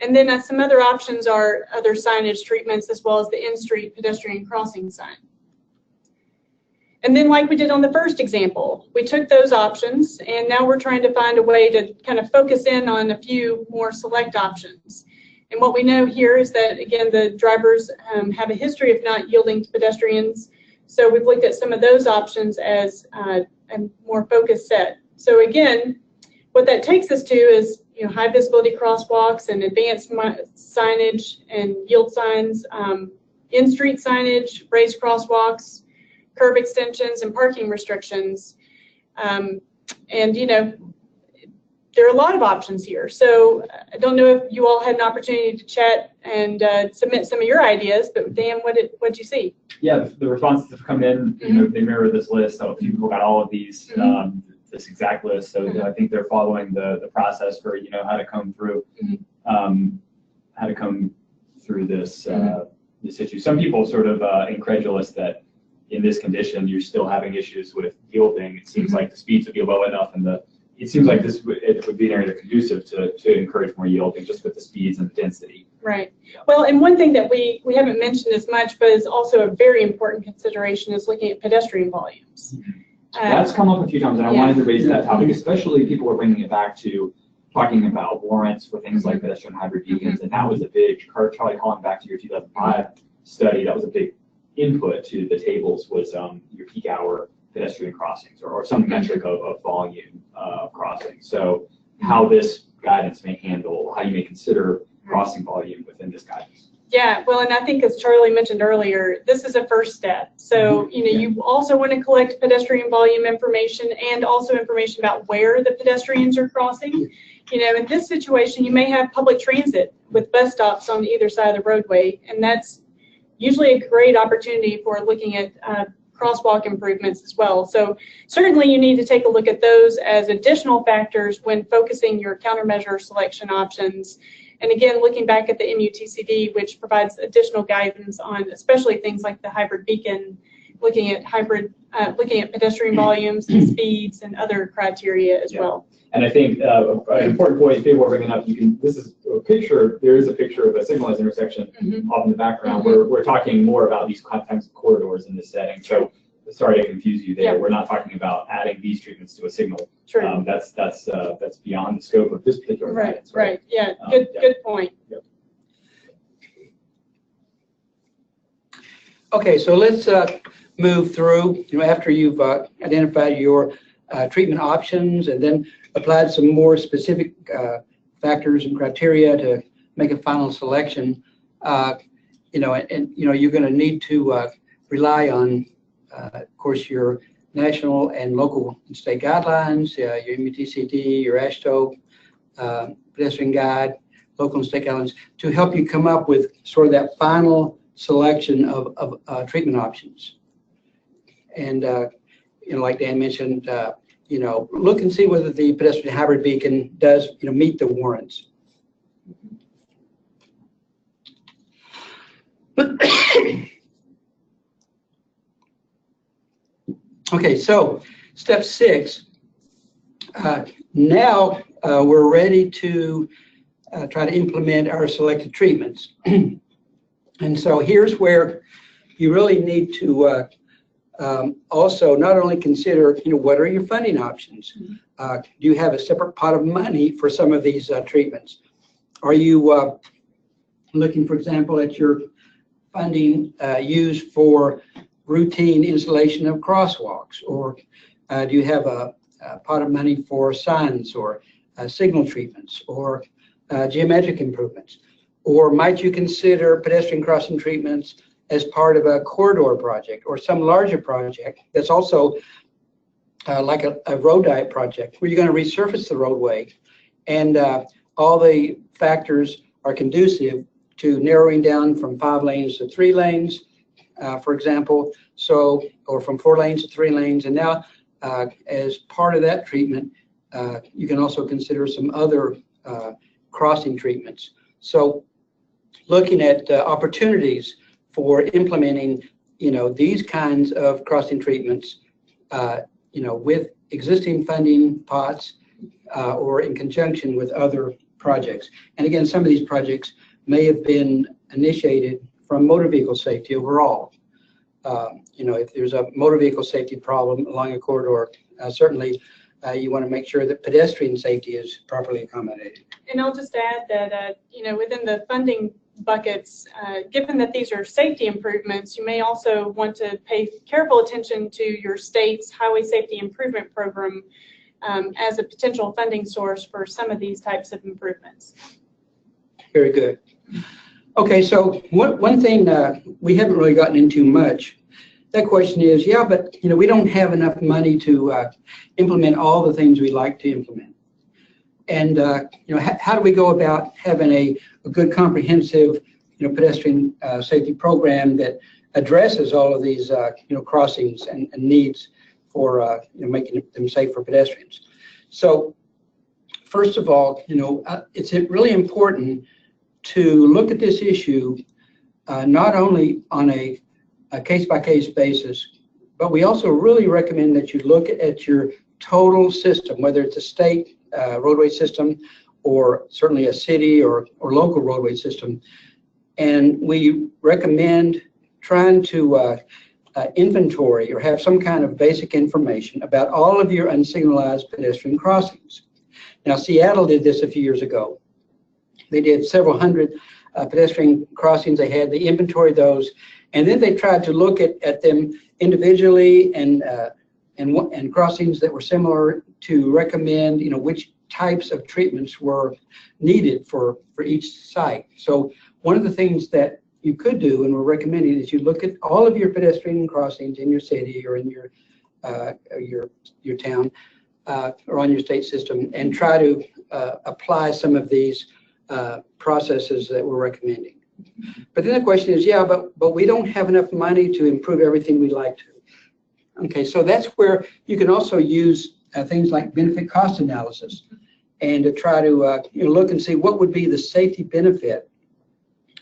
[SPEAKER 4] And then some other options are other signage treatments, as well as the in-street pedestrian crossing sign. And then, like we did on the first example, we took those options and now we're trying to find a way to kind of focus in on a few more select options. And what we know here is that, again, the drivers have a history of not yielding to pedestrians. So we've looked at some of those options as a more focused set. So again, what that takes us to is, high visibility crosswalks and advanced signage and yield signs, in-street signage, raised crosswalks, curb extensions, and parking restrictions. And, there are a lot of options here. So I don't know if you all had an opportunity to chat and submit some of your ideas, but Dan, what'd you see?
[SPEAKER 2] Yeah, the responses have come in, they mirror this list. So people got all of these, this exact list. So I think they're following the process for, how to come through, this, this issue. Some people sort of incredulous that in this condition, you're still having issues with yielding. It seems like the speeds would be low enough, and it seems like it would be an area conducive to encourage more yielding just with the speeds and the density.
[SPEAKER 4] Right. Well, and one thing that we haven't mentioned as much, but is also a very important consideration, is looking at pedestrian volumes.
[SPEAKER 2] That's come up a few times, and I wanted to raise that topic, especially people are bringing it back to talking about warrants for things like pedestrian hybrid beacons, and that was a big, Charlie, calling back to your 2005 study, that was a big input to the tables was your peak hour pedestrian crossings or some metric of volume of crossings. So how this guidance may handle, how you may consider crossing volume within this guidance.
[SPEAKER 4] Yeah, well, and I think as Charlie mentioned earlier, this is a first step. So, you also want to collect pedestrian volume information and also information about where the pedestrians are crossing. In this situation, you may have public transit with bus stops on either side of the roadway, and that's usually a great opportunity for looking at crosswalk improvements as well. So certainly you need to take a look at those as additional factors when focusing your countermeasure selection options. And again, looking back at the MUTCD, which provides additional guidance on especially things like the hybrid beacon, looking at pedestrian volumes and speeds and other criteria as well.
[SPEAKER 2] And I think an important point people are bringing up, this is a picture, there is a picture of a signalized intersection off in the background. We're talking more about these kinds of corridors in this setting. So sorry to confuse you there. We're not talking about adding these treatments to a signal. That's beyond the scope of this particular guidance,
[SPEAKER 4] right. Yeah, good point.
[SPEAKER 2] Yep.
[SPEAKER 5] Okay, so let's move through, after you've identified your treatment options and then applied some more specific factors and criteria to make a final selection, you're going to need to rely on, of course, your national and local and state guidelines, your MUTCD, your AASHTO, pedestrian guide, local and state guidelines, to help you come up with sort of that final selection of treatment options. And, like Dan mentioned, look and see whether the pedestrian hybrid beacon does, meet the warrants. Okay, so step 6. Now we're ready to try to implement our selected treatments. And so here's where you really need to also not only consider, what are your funding options? Do you have a separate pot of money for some of these treatments? Are you looking, for example, at your funding used for routine installation of crosswalks? Or do you have a pot of money for signs or signal treatments or geometric improvements? Or might you consider pedestrian crossing treatments as part of a corridor project or some larger project that's also like a road diet project where you're going to resurface the roadway and all the factors are conducive to narrowing down from 5 lanes to 3 lanes, for example, or from 4 lanes to 3 lanes. And now, as part of that treatment, you can also consider some other crossing treatments. So looking at opportunities for implementing, these kinds of crossing treatments, with existing funding pots or in conjunction with other projects. And again, some of these projects may have been initiated from motor vehicle safety overall. If there's a motor vehicle safety problem along a corridor, certainly you want to make sure that pedestrian safety is properly accommodated.
[SPEAKER 4] And I'll just add that, within the funding buckets, given that these are safety improvements, you may also want to pay careful attention to your state's highway safety improvement program as a potential funding source for some of these types of improvements.
[SPEAKER 5] Very good. Okay, so one thing we haven't really gotten into much, that question is, but we don't have enough money to implement all the things we'd like to implement. And how do we go about having a good comprehensive pedestrian safety program that addresses all of these crossings and needs for making them safe for pedestrians? So first of all, it's really important to look at this issue not only on a case-by-case basis, but we also really recommend that you look at your total system, whether it's a state roadway system or certainly a city or local roadway system. And we recommend trying to inventory or have some kind of basic information about all of your unsignalized pedestrian crossings. Now, Seattle did this a few years ago. They did several hundred pedestrian crossings. They inventoried those, and then they tried to look at them individually and crossings that were similar to recommend, which types of treatments were needed for each site. So one of the things that you could do, and we're recommending, is you look at all of your pedestrian crossings in your city or in your town or on your state system, and try to apply some of these processes that we're recommending. But then the question is, but we don't have enough money to improve everything we'd like to. Okay, so that's where you can also use things like benefit cost analysis, and to try to look and see what would be the safety benefit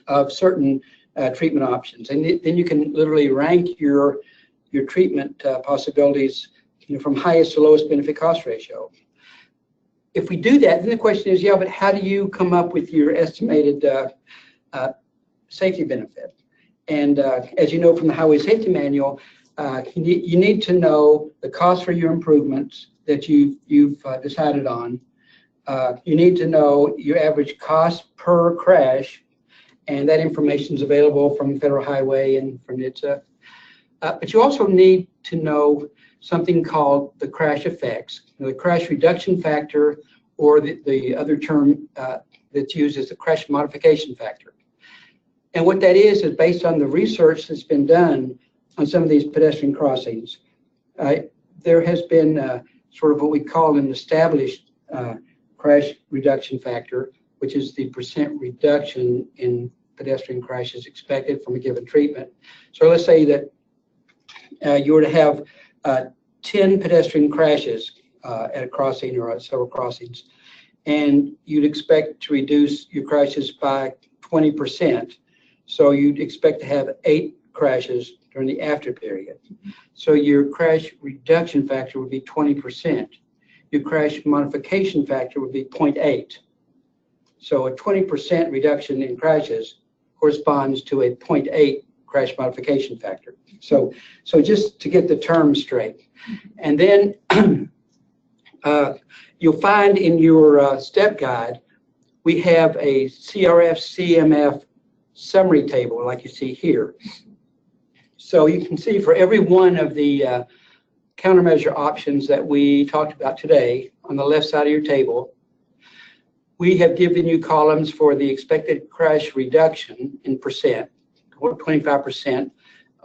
[SPEAKER 5] of certain treatment options, and then you can literally rank your treatment possibilities from highest to lowest benefit cost ratio. If we do that, then the question is, but how do you come up with your estimated safety benefit? And as you know from the Highway Safety Manual, you need to know the cost for your improvements that you've decided on. You need to know your average cost per crash, and that information is available from Federal Highway and from NHTSA. But you also need to know something called the crash effects, the crash reduction factor, or the other term that's used is the crash modification factor. And what that is based on the research that's been done on some of these pedestrian crossings. There has been sort of what we call an established crash reduction factor, which is the % reduction in pedestrian crashes expected from a given treatment. So let's say that you were to have 10 pedestrian crashes at a crossing or at several crossings, and you'd expect to reduce your crashes by 20%. So you'd expect to have 8 crashes during the after period. So your crash reduction factor would be 20%. Your crash modification factor would be 0.8. So a 20% reduction in crashes corresponds to a 0.8 crash modification factor. So just to get the terms straight. And then you'll find in your step guide, we have a CRF CMF summary table like you see here. So you can see for every one of the countermeasure options that we talked about today on the left side of your table, we have given you columns for the expected crash reduction in percent, or 25%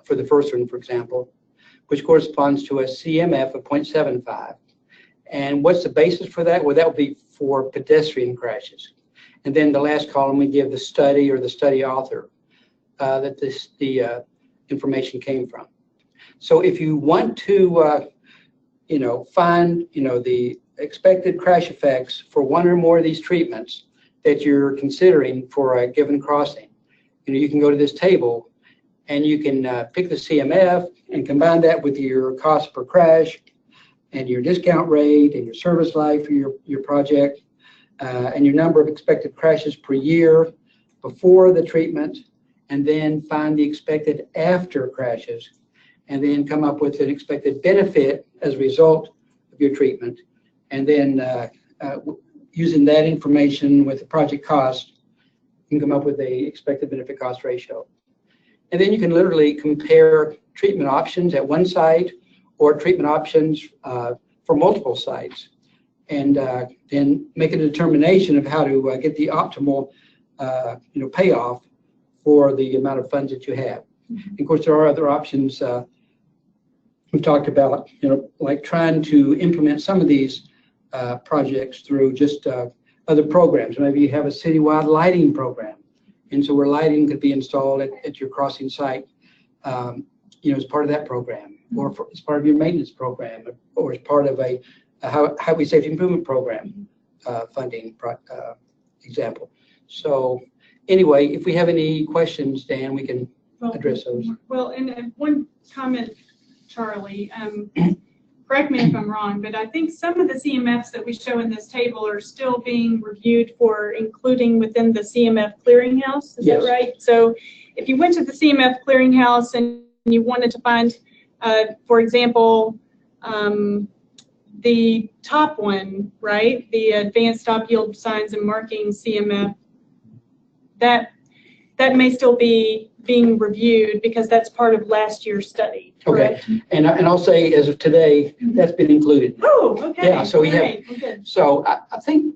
[SPEAKER 5] for the first one, for example, which corresponds to a CMF of 0.75. And what's the basis for that? Well, that would be for pedestrian crashes. And then the last column, we give the study or the study author that the information came from. So if you want to, find, the expected crash effects for one or more of these treatments that you're considering for a given crossing, you can go to this table and you can pick the CMF and combine that with your cost per crash and your discount rate and your service life for your project and your number of expected crashes per year before the treatment, and then find the expected after crashes, and then come up with an expected benefit as a result of your treatment. And then using that information with the project cost, you can come up with a expected benefit cost ratio. And then you can literally compare treatment options at one site or treatment options for multiple sites, and then make a determination of how to get the optimal payoff for the amount of funds that you have. And of course, there are other options we've talked about, like trying to implement some of these projects through just other programs. Maybe you have a citywide lighting program, and so where lighting could be installed at your crossing site, as part of that program, or as part of your maintenance program, or as part of a highway safety improvement program funding example. So anyway, if we have any questions, Dan, we can address those.
[SPEAKER 4] Well, and one comment, Charlie, correct me if I'm wrong, but I think some of the CMFs that we show in this table are still being reviewed for including within the CMF clearinghouse. Is
[SPEAKER 5] Yes.
[SPEAKER 4] that right? So if you went to the CMF clearinghouse and you wanted to find, for example, the top one, right, the advanced stop yield signs and marking CMF, that may still be being reviewed because that's part of last year's study. Correct?
[SPEAKER 5] Okay, and I'll say as of today, that's been included.
[SPEAKER 4] Oh, okay.
[SPEAKER 5] Yeah, so we have.
[SPEAKER 4] Okay.
[SPEAKER 5] So I think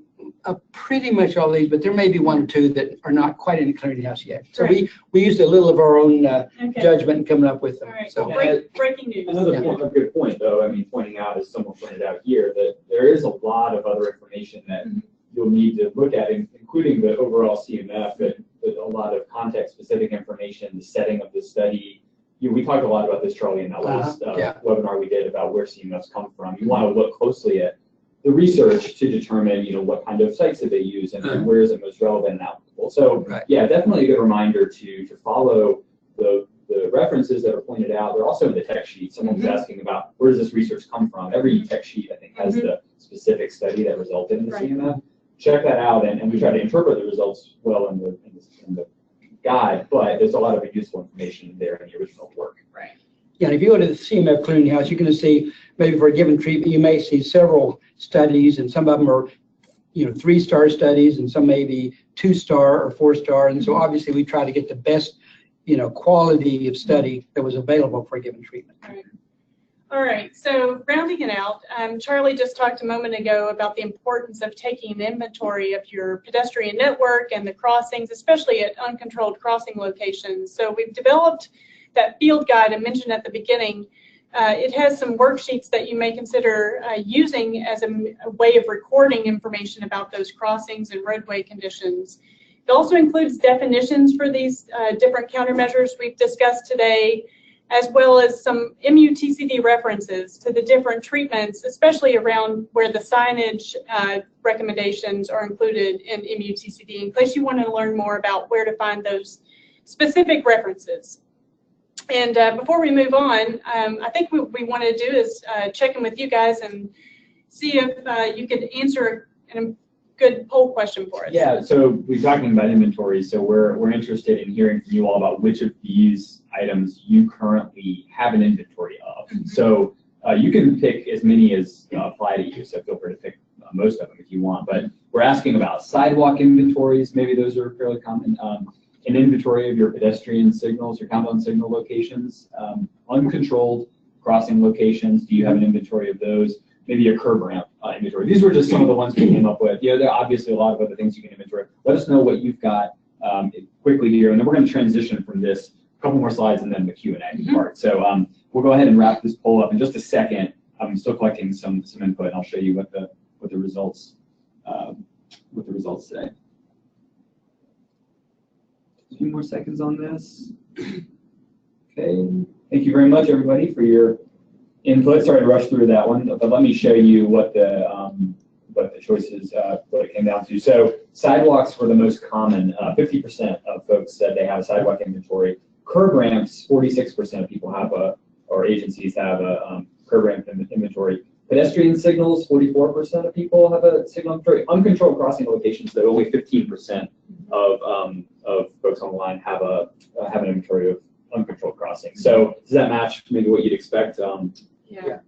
[SPEAKER 5] pretty much all these, but there may be one or two that are not quite in the clearinghouse yet. So
[SPEAKER 4] Right.
[SPEAKER 5] we used a little of our own
[SPEAKER 4] Okay.
[SPEAKER 5] judgment in coming up with them.
[SPEAKER 4] All right.
[SPEAKER 5] So
[SPEAKER 4] Breaking news.
[SPEAKER 2] Another a good point, though, pointing out, as someone pointed out here, that there is a lot of other information that you'll need to look at, including the overall CMF, but a lot of context-specific information, the setting of the study. We talked a lot about this, Charlie, in that last webinar we did about where CMFs come from. You want to look closely at the research to determine, what kind of sites did they use and where is it most relevant and applicable. So, yeah, definitely a good reminder to follow the references that are pointed out. They're also in the tech sheet. Someone was asking about where does this research come from. Every tech sheet, I think, has the specific study that resulted in the CMF. Check that out, and we try to interpret the results well in the guide, but there's a lot of useful information there in the original work.
[SPEAKER 4] Right.
[SPEAKER 5] yeah, and if you go to the CMF clearinghouse, you're going to see maybe for a given treatment, you may see several studies, and some of them are 3-star studies, and some may be 2-star or 4-star, and so obviously we try to get the best quality of study that was available for a given treatment.
[SPEAKER 4] Right. All right, so rounding it out, Charlie just talked a moment ago about the importance of taking an inventory of your pedestrian network and the crossings, especially at uncontrolled crossing locations. So we've developed that field guide I mentioned at the beginning. It has some worksheets that you may consider using as a way of recording information about those crossings and roadway conditions. It also includes definitions for these different countermeasures we've discussed today, as well as some MUTCD references to the different treatments, especially around where the signage recommendations are included in MUTCD, in case you want to learn more about where to find those specific references. And before we move on, I think what we want to do is check in with you guys and see if you could answer a good poll question for us.
[SPEAKER 2] Yeah, so we're talking about inventory, so we're interested in hearing from you all about which of these items you currently have an inventory of. So you can pick as many as apply to you, so feel free to pick most of them if you want. But we're asking about sidewalk inventories, maybe those are fairly common. An inventory of your pedestrian signals, your countdown signal locations, uncontrolled crossing locations. Do you have an inventory of those? Maybe a curb ramp inventory. These were just some of the ones we came up with. There are obviously a lot of other things you can inventory. Let us know what you've got quickly here, and then we're going to transition from this, a couple more slides, and then the Q&A part. So we'll go ahead and wrap this poll up in just a second. I'm still collecting some input, and I'll show you what the results say. A few more seconds on this. Okay. Thank you very much, everybody, for your input. Sorry to rush through that one, but let me show you what the choices, what it came down to. So sidewalks were the most common. 50% of folks said they have a sidewalk inventory. Curb ramps, 46% of people have or agencies have a curb ramp inventory. Pedestrian signals, 44% of people have a signal inventory. Uncontrolled crossing locations, though, only 15% of folks on the line have an inventory of uncontrolled crossing. So does that match maybe what you'd expect? Yeah.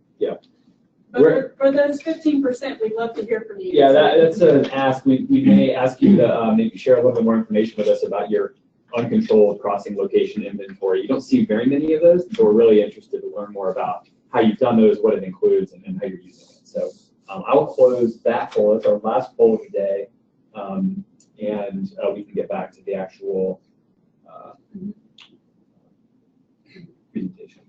[SPEAKER 4] But for those 15%, we'd love to hear from you.
[SPEAKER 2] Yeah, that's an ask. We may ask you to maybe share a little bit more information with us about your uncontrolled crossing location inventory. You don't see very many of those, so we're really interested to learn more about how you've done those, what it includes, and how you're using it. So I will close that poll. It's our last poll of the day, and we can get back to the actual presentation.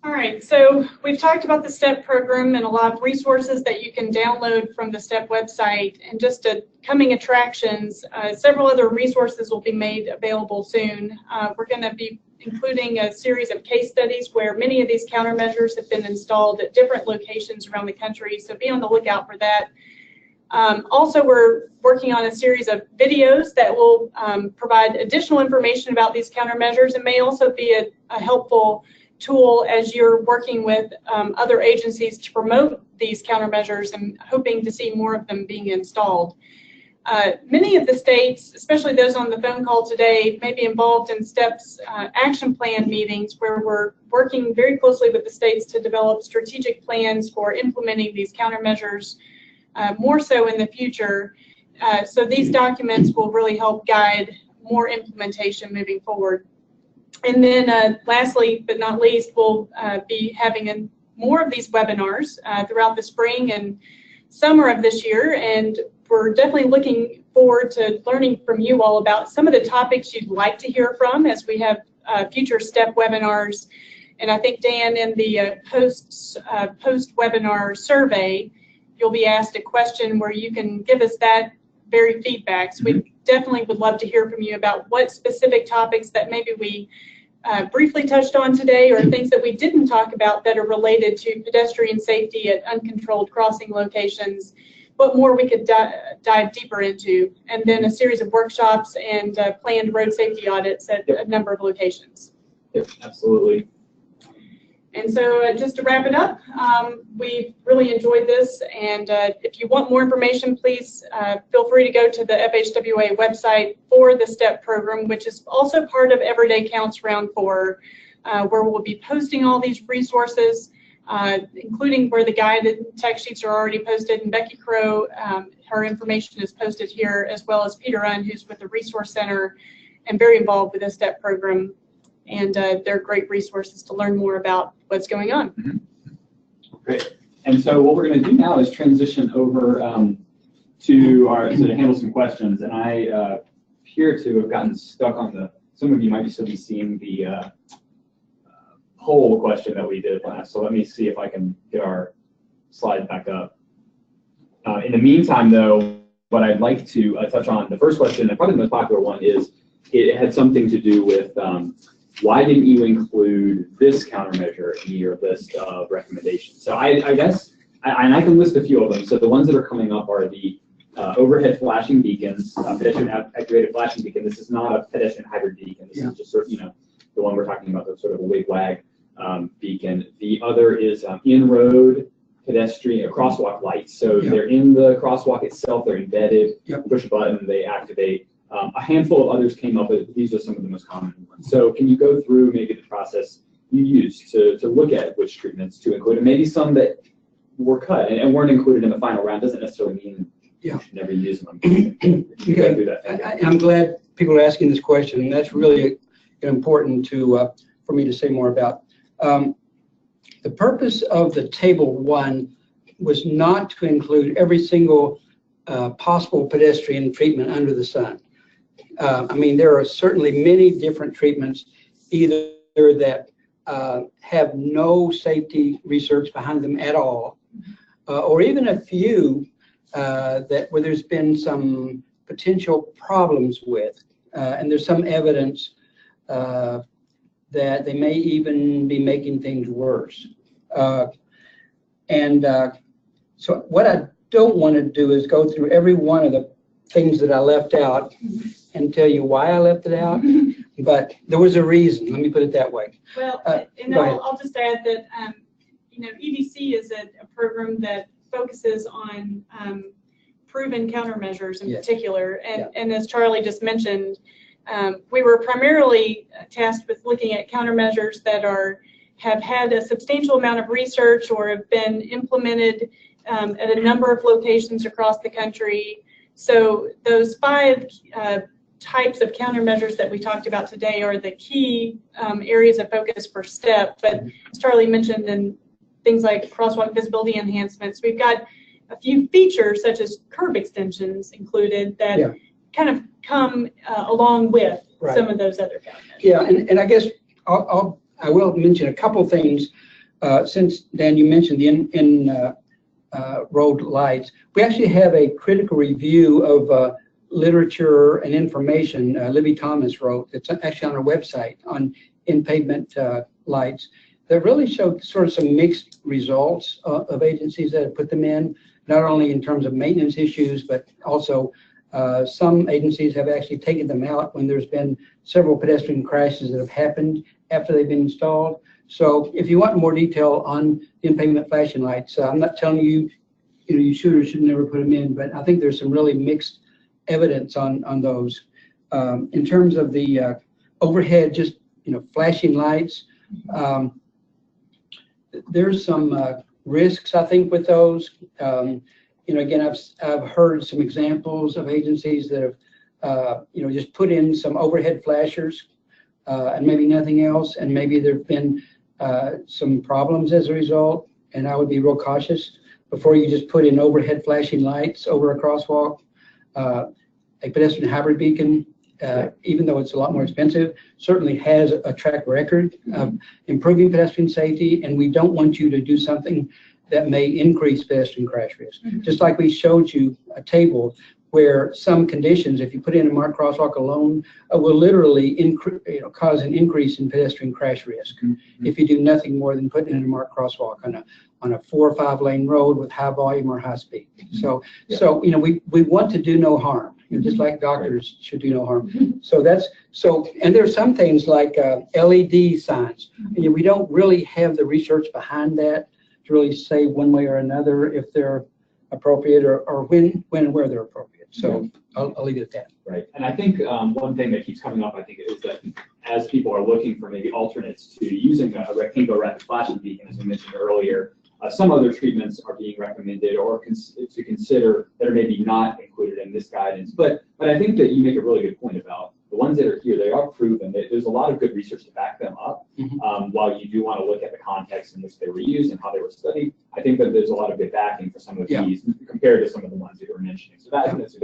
[SPEAKER 4] All right, so we've talked about the STEP program and a lot of resources that you can download from the STEP website. And just coming attractions, several other resources will be made available soon. We're going to be including a series of case studies where many of these countermeasures have been installed at different locations around the country, so be on the lookout for that. Also, we're working on a series of videos that will provide additional information about these countermeasures and may also be a helpful tool as you're working with other agencies to promote these countermeasures and hoping to see more of them being installed. Many of the states, especially those on the phone call today, may be involved in STEP's action plan meetings where we're working very closely with the states to develop strategic plans for implementing these countermeasures more so in the future. So these documents will really help guide more implementation moving forward. And then lastly, but not least, we'll be having more of these webinars throughout the spring and summer of this year. And we're definitely looking forward to learning from you all about some of the topics you'd like to hear from as we have future STEP webinars. And I think, Dan, in the post-webinar survey, you'll be asked a question where you can give us that very feedback. So we definitely would love to hear from you about what specific topics that maybe we briefly touched on today or things that we didn't talk about that are related to pedestrian safety at uncontrolled crossing locations, what more we could dive deeper into, and then a series of workshops and planned road safety audits at a number of locations.
[SPEAKER 2] Yep, absolutely.
[SPEAKER 4] And so just to wrap it up, we really enjoyed this, and if you want more information, please feel free to go to the FHWA website for the STEP program, which is also part of Everyday Counts Round 4, where we'll be posting all these resources, including where the guided text sheets are already posted, and Becky Crow, her information is posted here, as well as Peter Unn, who's with the Resource Center and very involved with the STEP program. And they're great resources to learn more about what's going on.
[SPEAKER 2] Great. And so what we're going to do now is transition over to handle some questions. And I appear to have gotten stuck on some of you might still be seeing the poll question that we did last. So let me see if I can get our slide back up. In the meantime, though, what I'd like to touch on, the first question, and probably the most popular one, is it had something to do with why didn't you include this countermeasure in your list of recommendations? So I guess, and I can list a few of them. So the ones that are coming up are the overhead flashing beacons, pedestrian activated flashing beacon. This is not a pedestrian hybrid beacon. This is just sort of, the one we're talking about, the sort of a wig-wag beacon. The other is in-road pedestrian crosswalk lights. So they're in the crosswalk itself, they're embedded. Push a button, they activate. A handful of others came up, but these are some of the most common ones. So can you go through maybe the process you used to look at which treatments to include, and maybe some that were cut and weren't included in the final round doesn't necessarily mean you should never use them. You go through that.
[SPEAKER 5] I'm glad people are asking this question, and that's really important for me to say more about. The purpose of the Table 1 was not to include every single possible pedestrian treatment under the sun. I mean, there are certainly many different treatments, either that have no safety research behind them at all, or even a few where there's been some potential problems with, and there's some evidence that they may even be making things worse. So what I don't want to do is go through every one of the things that I left out and tell you why I left it out, but there was a reason. Let me put it that way.
[SPEAKER 4] Well, and I'll just add that EDC is a program that focuses on proven countermeasures in particular, and as Charlie just mentioned, we were primarily tasked with looking at countermeasures that have had a substantial amount of research or have been implemented at a number of locations across the country. So those 5 types of countermeasures that we talked about today are the key areas of focus for STEP. But as Charlie mentioned, in things like crosswalk visibility enhancements, we've got a few features such as curb extensions included that kind of come along with some of those other countermeasures.
[SPEAKER 5] Yeah, and I guess I will mention a couple things since, Dan, you mentioned the road lights. We actually have a critical review of literature and information Libby Thomas wrote. It's actually on our website on in-pavement lights that really showed sort of some mixed results of agencies that have put them in, not only in terms of maintenance issues, but also some agencies have actually taken them out when there's been several pedestrian crashes that have happened after they've been installed. So if you want more detail on in-pavement flashing lights, I'm not telling you, you should or should never put them in, but I think there's some really mixed evidence on those. In terms of the overhead, just flashing lights, there's some risks, I think, with those. Again, I've heard some examples of agencies that have just put in some overhead flashers and maybe nothing else, and maybe there've been some problems as a result. And I would be real cautious before you just put in overhead flashing lights over a crosswalk. A pedestrian hybrid beacon, even though it's a lot more expensive, certainly has a track record of improving pedestrian safety, and we don't want you to do something that may increase pedestrian crash risk. Just like we showed you a table where some conditions, if you put in a marked crosswalk alone, will literally cause an increase in pedestrian crash risk. If you do nothing more than putting in a marked crosswalk on a 4 or 5 lane road with high volume or high speed. So we want to do no harm, just like doctors should do no harm. And there's some things like LED signs. We don't really have the research behind that to really say one way or another if they're appropriate or when and where they're appropriate. So I'll leave it at that.
[SPEAKER 2] Right. And I think one thing that keeps coming up, I think, is that as people are looking for maybe alternates to using a rectangular rapid flashing beacon, as we mentioned earlier, some other treatments are being recommended or to consider that are maybe not included in this guidance. But I think that you make a really good point about the ones that are here. They are proven. There's a lot of good research to back them up. While you do want to look at the context in which they were used and how they were studied, I think that there's a lot of good backing for some of these compared to some of the ones that you were mentioning. So I think that's a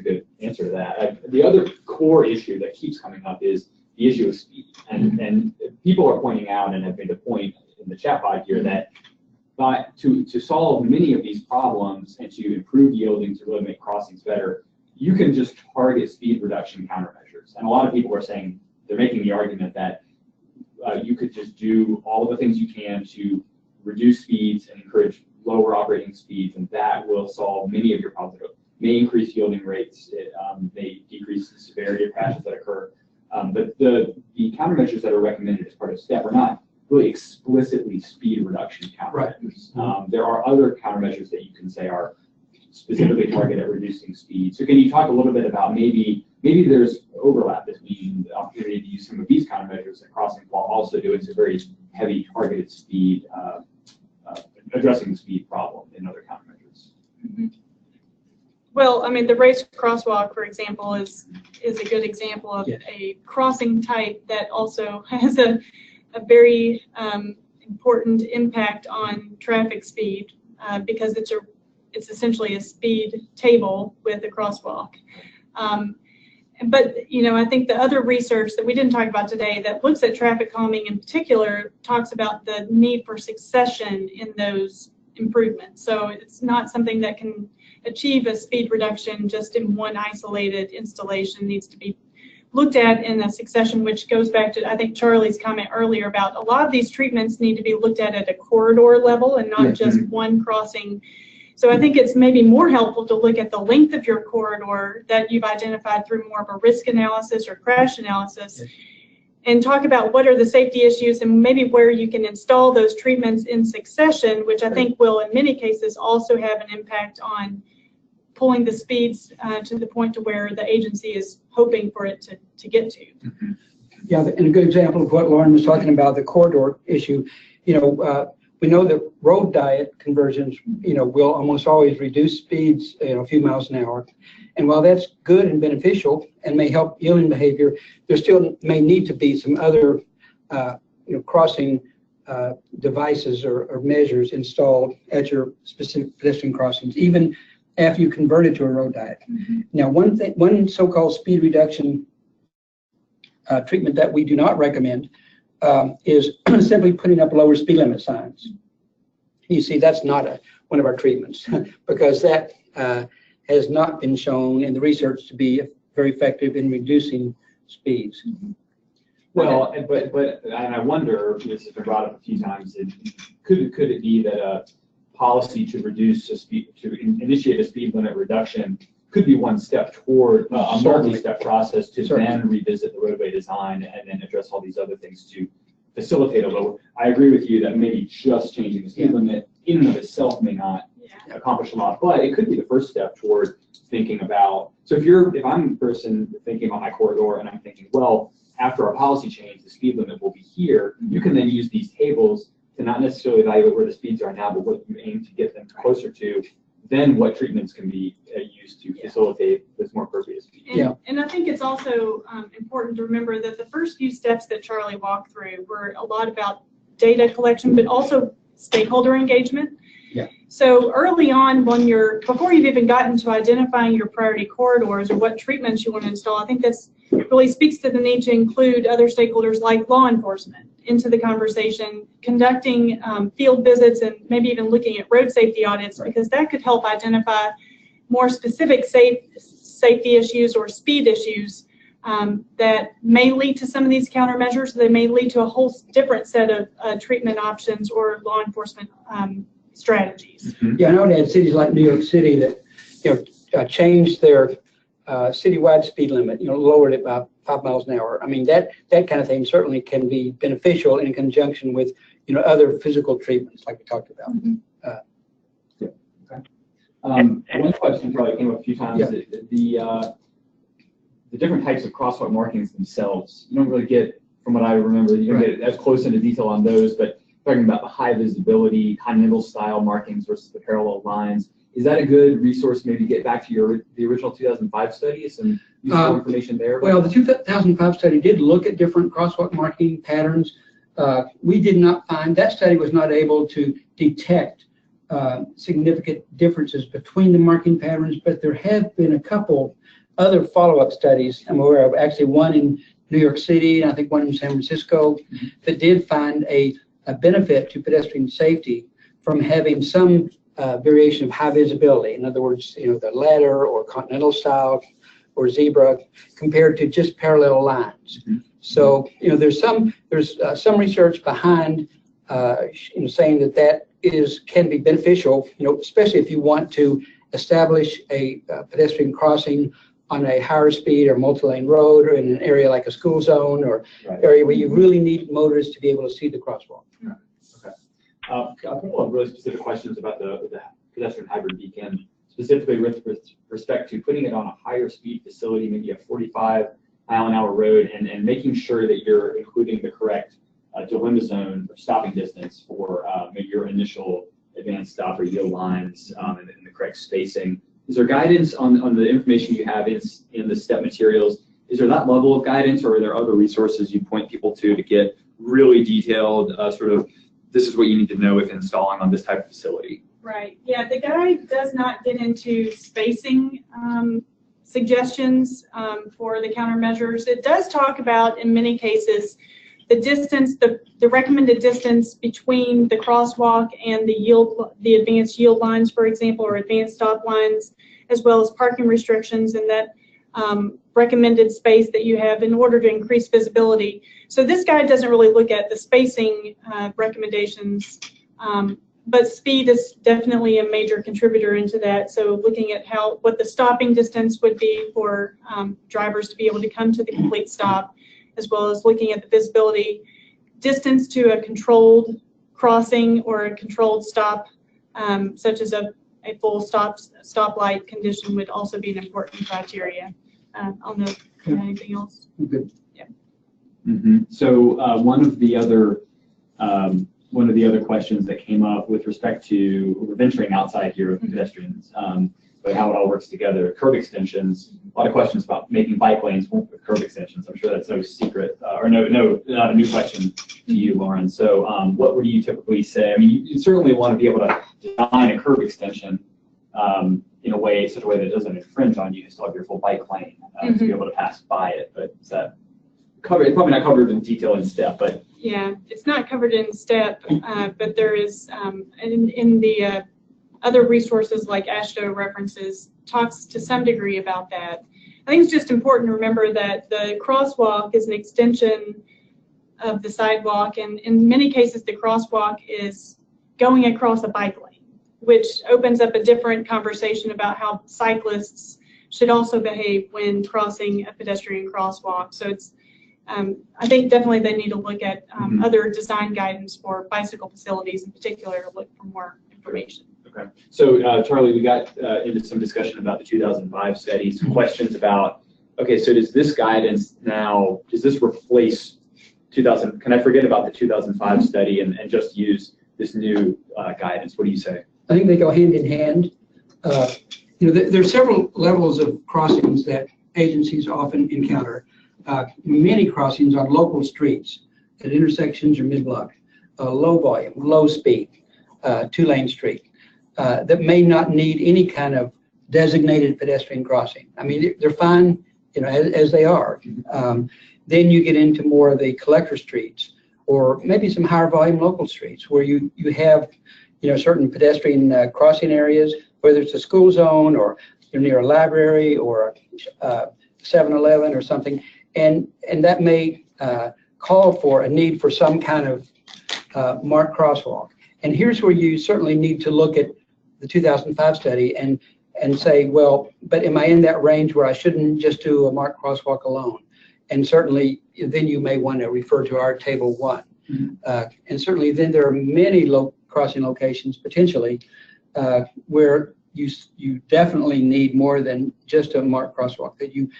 [SPEAKER 2] good answer to that. The other core issue that keeps coming up is the issue of speed, and people are pointing out and have made the point in the chat pod here that to solve many of these problems and to improve yielding, to really make crossings better, you can just target speed reduction countermeasures. And a lot of people are saying, they're making the argument that you could just do all of the things you can to reduce speeds and encourage lower operating speeds, and that will solve many of your problems. It may increase yielding rates, it may decrease the severity of crashes that occur. But the countermeasures that are recommended as part of STEP are not really explicitly speed reduction countermeasures.
[SPEAKER 5] Right.
[SPEAKER 2] There are other countermeasures that you can say are specifically targeted at reducing speed. So can you talk a little bit about maybe there's overlap between the opportunity to use some of these countermeasures at crossings while also doing some very heavy targeted speed, addressing the speed problem in other countermeasures?
[SPEAKER 4] Mm-hmm. Well, I mean, the raised crosswalk, for example, is a good example of a crossing type that also has a very important impact on traffic speed because it's essentially a speed table with a crosswalk. But, you know, I think the other research that we didn't talk about today that looks at traffic calming in particular talks about the need for succession in those improvements. So it's not something that can achieve a speed reduction just in one isolated installation. It needs to be looked at in a succession, which goes back to, I think, Charlie's comment earlier about a lot of these treatments need to be looked at a corridor level and not just one crossing. So I think it's maybe more helpful to look at the length of your corridor that you've identified through more of a risk analysis or crash analysis and talk about what are the safety issues and maybe where you can install those treatments in succession, which I think will in many cases also have an impact on pulling the speeds to the point to where the agency is hoping for it to get to.
[SPEAKER 5] Mm-hmm. Yeah, and a good example of what Lauren was talking about, the corridor issue, you know, we know that road diet conversions, you know, will almost always reduce speeds, you know, a few miles an hour. And while that's good and beneficial and may help yielding behavior, there still may need to be some other, you know, crossing devices or measures installed at your specific pedestrian crossings, even after you convert it to a road diet. Mm-hmm. Now, one so-called speed reduction treatment that we do not recommend is simply putting up lower speed limit signs. You see, that's not one of our treatments because that has not been shown in the research to be very effective in reducing speeds.
[SPEAKER 2] Mm-hmm. Well, but and I wonder, this has been brought up a few times, could it be that a policy to reduce initiate a speed limit reduction could be one step toward a multi-step process to then revisit the roadway design and then address all these other things to facilitate a lower. I agree with you that maybe just changing the speed limit in and of itself may not accomplish a lot, but it could be the first step toward thinking about. So if I'm a person thinking about my corridor and I'm thinking, well, after our policy change, the speed limit will be here. You can then use these tables to not necessarily evaluate where the speeds are now, but what you aim to get them closer to. Then what treatments can be used to facilitate this more appropriate speed.
[SPEAKER 4] And I think it's also important to remember that the first few steps that Charlie walked through were a lot about data collection, but also stakeholder engagement.
[SPEAKER 5] Yeah.
[SPEAKER 4] So early on, before you've even gotten to identifying your priority corridors or what treatments you want to install, I think this really speaks to the need to include other stakeholders like law enforcement into the conversation, conducting field visits and maybe even looking at road safety audits, because that could help identify more specific safety issues or speed issues that may lead to some of these countermeasures. They may lead to a whole different set of treatment options or law enforcement strategies.
[SPEAKER 5] Mm-hmm. Yeah, I know that cities like New York City that, you know, changed their citywide speed limit, you know, lowered it by 5 miles an hour. I mean, that kind of thing certainly can be beneficial in conjunction with, you know, other physical treatments like we talked about.
[SPEAKER 4] Mm-hmm.
[SPEAKER 2] One question probably came up a few times. Yeah. The different types of crosswalk markings themselves, you don't really get, from what I remember, you don't get as close into detail on those, but talking about the high visibility, continental style markings versus the parallel lines. Is that a good resource maybe to get back to the original 2005 studies and useful information there?
[SPEAKER 5] Well, the 2005 study did look at different crosswalk marking patterns. We did not find, that study was not able to detect significant differences between the marking patterns, but there have been a couple other follow-up studies I'm aware of, actually one in New York City and I think one in San Francisco, that did find a benefit to pedestrian safety from having some variation of high visibility. In other words, you know, the ladder or continental style or zebra compared to just parallel lines. Mm-hmm. So, you know, there's some research behind, you know, saying that can be beneficial, you know, especially if you want to establish a pedestrian crossing on a higher speed or multi-lane road, or in an area like a school zone, or area where you really need motorists to be able to see the crosswalk.
[SPEAKER 2] Okay. A couple of really specific questions about the pedestrian hybrid beacon, specifically with respect to putting it on a higher speed facility, maybe a 45-mile-an-hour road, and making sure that you're including the correct dilemma zone or stopping distance for maybe your initial advanced stop or yield lines, and the correct spacing. Is there guidance on the information you have in the STEP materials? Is there that level of guidance, or are there other resources you point people to get really detailed, sort of, this is what you need to know if installing on this type of facility?
[SPEAKER 4] Right. Yeah, the guide does not get into spacing suggestions for the countermeasures. It does talk about, in many cases, the distance, the recommended distance between the crosswalk and the advanced yield lines, for example, or advanced stop lines, as well as parking restrictions, and that recommended space that you have in order to increase visibility. So this guide doesn't really look at the spacing recommendations, but speed is definitely a major contributor into that. So looking at what the stopping distance would be for drivers to be able to come to the complete stop, as well as looking at the visibility distance to a controlled crossing or a controlled stop, such as a full stoplight condition would also be an important criteria. I don't know if you have anything else.
[SPEAKER 5] Good.
[SPEAKER 4] Yeah.
[SPEAKER 2] Mm-hmm. So one of the other questions that came up with respect to, we're venturing outside here with pedestrians, but how it all works together, curb extensions. A lot of questions about making bike lanes work with curb extensions. I'm sure that's no secret, or no, not a new question to you, Lauren. So what would you typically say? I mean, you certainly want to be able to design a curb extension in such a way that doesn't infringe on you to still have your full bike lane to be able to pass by it. But is that covered? It's probably not covered in detail in STEP, but
[SPEAKER 4] yeah, it's not covered in STEP, but there is in the other resources like AASHTO references talks to some degree about that. I think it's just important to remember that the crosswalk is an extension of the sidewalk, and in many cases the crosswalk is going across a bike lane, which opens up a different conversation about how cyclists should also behave when crossing a pedestrian crosswalk. So it's I think definitely they need to look at other design guidance for bicycle facilities in particular to look for more information.
[SPEAKER 2] Okay. So Charlie, we got into some discussion about the 2005 study, some questions about, okay, so does this guidance now, does this replace can I forget about the 2005 study and just use this new guidance? What do you say?
[SPEAKER 5] I think they go hand in hand. There are several levels of crossings that agencies often encounter. Many crossings on local streets at intersections or mid-block, low volume, low speed, two-lane street, that may not need any kind of designated pedestrian crossing. I mean, they're fine, as they are. Then you get into more of the collector streets, or maybe some higher volume local streets where you have, certain pedestrian crossing areas, whether it's a school zone or you're near a library or a 7-Eleven or something, and that may call for a need for some kind of marked crosswalk. And here's where you certainly need to look at the 2005 study and say, well, but am I in that range where I shouldn't just do a marked crosswalk alone? And certainly then you may want to refer to our table 1. And certainly then there are many crossing locations potentially where you definitely need more than just a marked crosswalk, that you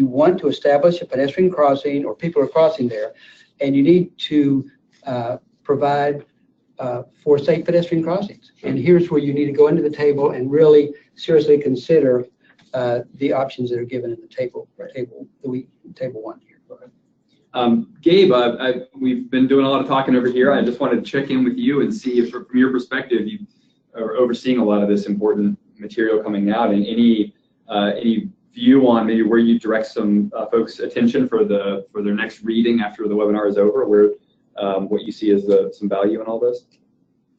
[SPEAKER 5] want to establish a pedestrian crossing or people are crossing there, and you need to provide for safe pedestrian crossings. And here's where you need to go into the table and really seriously consider the options that are given in the table 1 here.
[SPEAKER 2] Gabe, we've been doing a lot of talking over here. I just wanted to check in with you and see if, from your perspective, you are overseeing a lot of this important material coming out, and any view on maybe where you direct some folks' attention for their next reading after the webinar is over, where what you see as some value in all this.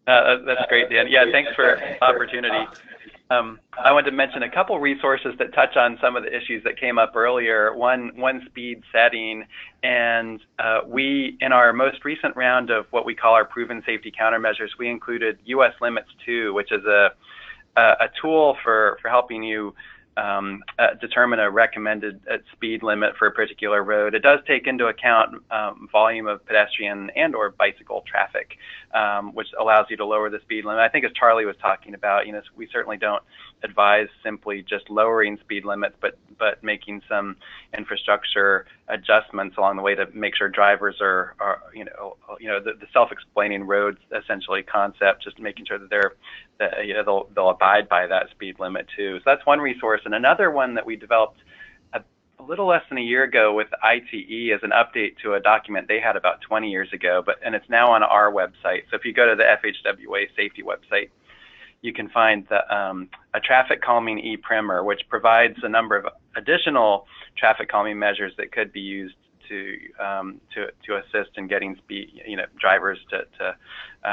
[SPEAKER 3] That's great, Dan. Yeah, thanks for the opportunity. I wanted to mention a couple resources that touch on some of the issues that came up earlier. One speed setting, and we, in our most recent round of what we call our proven safety countermeasures, we included U.S. Limits 2, which is a tool for helping you determine a recommended speed limit for a particular road, it does take into account volume of pedestrian and or bicycle traffic, which allows you to lower the speed limit. I think as Charlie was talking about, we certainly don't advise simply just lowering speed limits, but making some infrastructure adjustments along the way to make sure drivers are the self-explaining roads essentially concept, just making sure that they'll abide by that speed limit too. So that's one resource. And another one that we developed a little less than a year ago with ITE as an update to a document they had about 20 years ago, and it's now on our website. So if you go to the FHWA safety website, you can find a traffic calming e-primer, which provides a number of additional traffic calming measures that could be used to assist in getting drivers to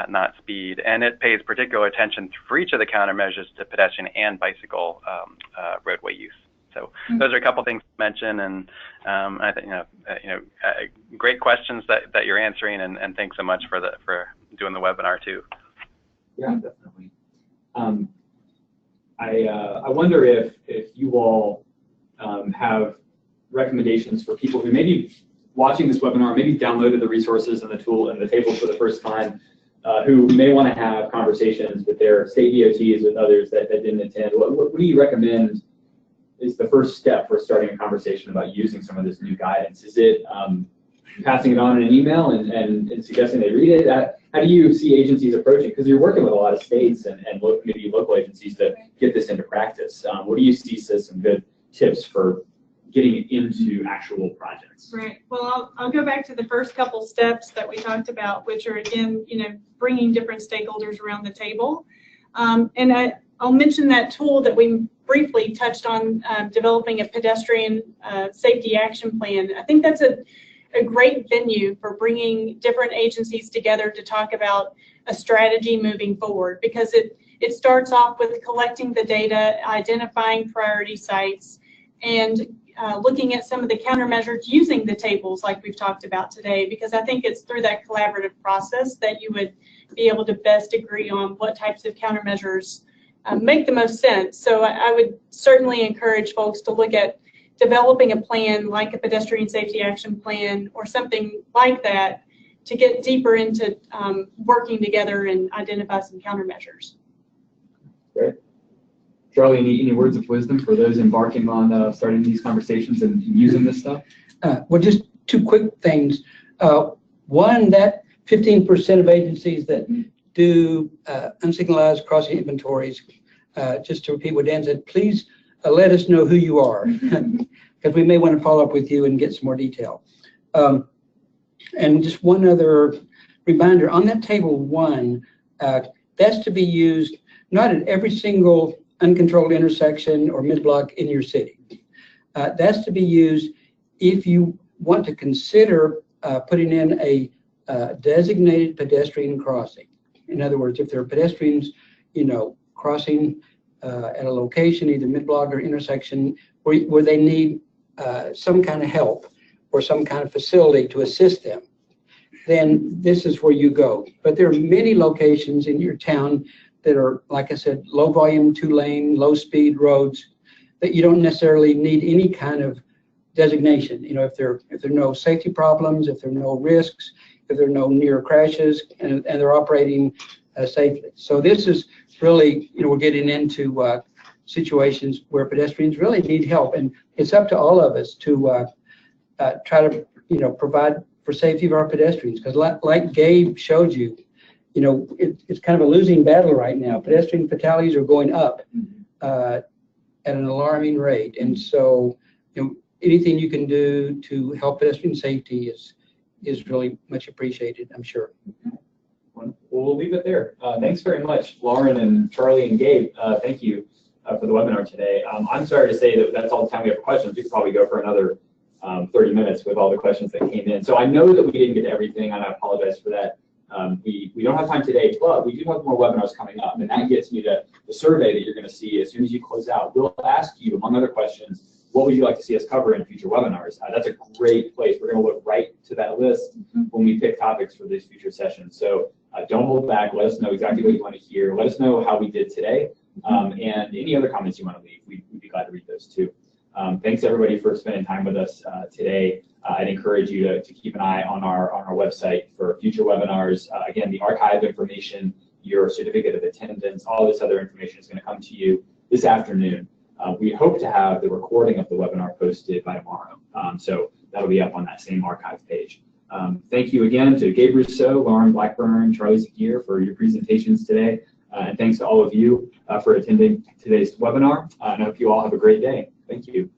[SPEAKER 3] not speed. And it pays particular attention for each of the countermeasures to pedestrian and bicycle roadway use. So those are a couple things to mention, and I think great questions that you're answering, and thanks so much for doing the webinar too.
[SPEAKER 2] Yeah, definitely. I wonder if you all have recommendations for people who may be watching this webinar, maybe downloaded the resources and the tool and the table for the first time, who may want to have conversations with their state DOTs, with others that didn't attend. What do you recommend is the first step for starting a conversation about using some of this new guidance? Is it passing it on in an email and suggesting they read it? How do you see agencies approaching? Because you're working with a lot of states and maybe local agencies to get this into practice. What do you see as some good tips for getting it into actual projects?
[SPEAKER 4] Right. Well, I'll go back to the first couple steps that we talked about, which are, again, bringing different stakeholders around the table. And I'll mention that tool that we briefly touched on, developing a pedestrian safety action plan. I think that's a great venue for bringing different agencies together to talk about a strategy moving forward, because it starts off with collecting the data, identifying priority sites, and looking at some of the countermeasures using the tables like we've talked about today, because I think it's through that collaborative process that you would be able to best agree on what types of countermeasures make the most sense. So I would certainly encourage folks to look at developing a plan like a pedestrian safety action plan or something like that to get deeper into working together and identify some countermeasures.
[SPEAKER 2] Great. Charlie, any words of wisdom for those embarking on starting these conversations and using this stuff?
[SPEAKER 5] Well, just two quick things. One, that 15% of agencies that do unsignalized crossing inventories, just to repeat what Dan said, please let us know who you are, because we may want to follow up with you and get some more detail. And just one other reminder, on that table 1, that's to be used not at every single uncontrolled intersection or mid-block in your city. That's to be used if you want to consider putting in a designated pedestrian crossing. In other words, if there are pedestrians, crossing at a location, either mid-block or intersection, where they need some kind of help or some kind of facility to assist them, then this is where you go. But there are many locations in your town that are, like I said, low volume, 2-lane, low speed roads that you don't necessarily need any kind of designation. If there are no safety problems, if there are no risks, if there are no near crashes, and they're operating safely. So this is really, we're getting into situations where pedestrians really need help, and it's up to all of us to try to, provide for safety of our pedestrians. Because like Gabe showed you, it's kind of a losing battle right now. Pedestrian fatalities are going up at an alarming rate, and so anything you can do to help pedestrian safety is really much appreciated, I'm sure.
[SPEAKER 2] Well, we'll leave it there. Thanks very much, Lauren and Charlie and Gabe. Thank you for the webinar today. I'm sorry to say that that's all the time we have for questions. We could probably go for another 30 minutes with all the questions that came in. So I know that we didn't get to everything, and I apologize for that. We don't have time today, but we do have more webinars coming up, and that gets me to the survey that you're going to see as soon as you close out. We'll ask you, among other questions, what would you like to see us cover in future webinars? That's a great place. We're going to look right to that list when we pick topics for these future sessions. So don't hold back. Let us know exactly what you want to hear. Let us know how we did today. and any other comments you want to leave, we'd be glad to read those too. Thanks everybody for spending time with us today. I'd encourage you to keep an eye on our website for future webinars. Again, the archive information, your certificate of attendance, all this other information is going to come to you this afternoon. We hope to have the recording of the webinar posted by tomorrow. So that'll be up on that same archive page. Thank you again to Gabe Rousseau, Lauren Blackburn, Charlie Zagier for your presentations today. And thanks to all of you for attending today's webinar. And I hope you all have a great day. Thank you.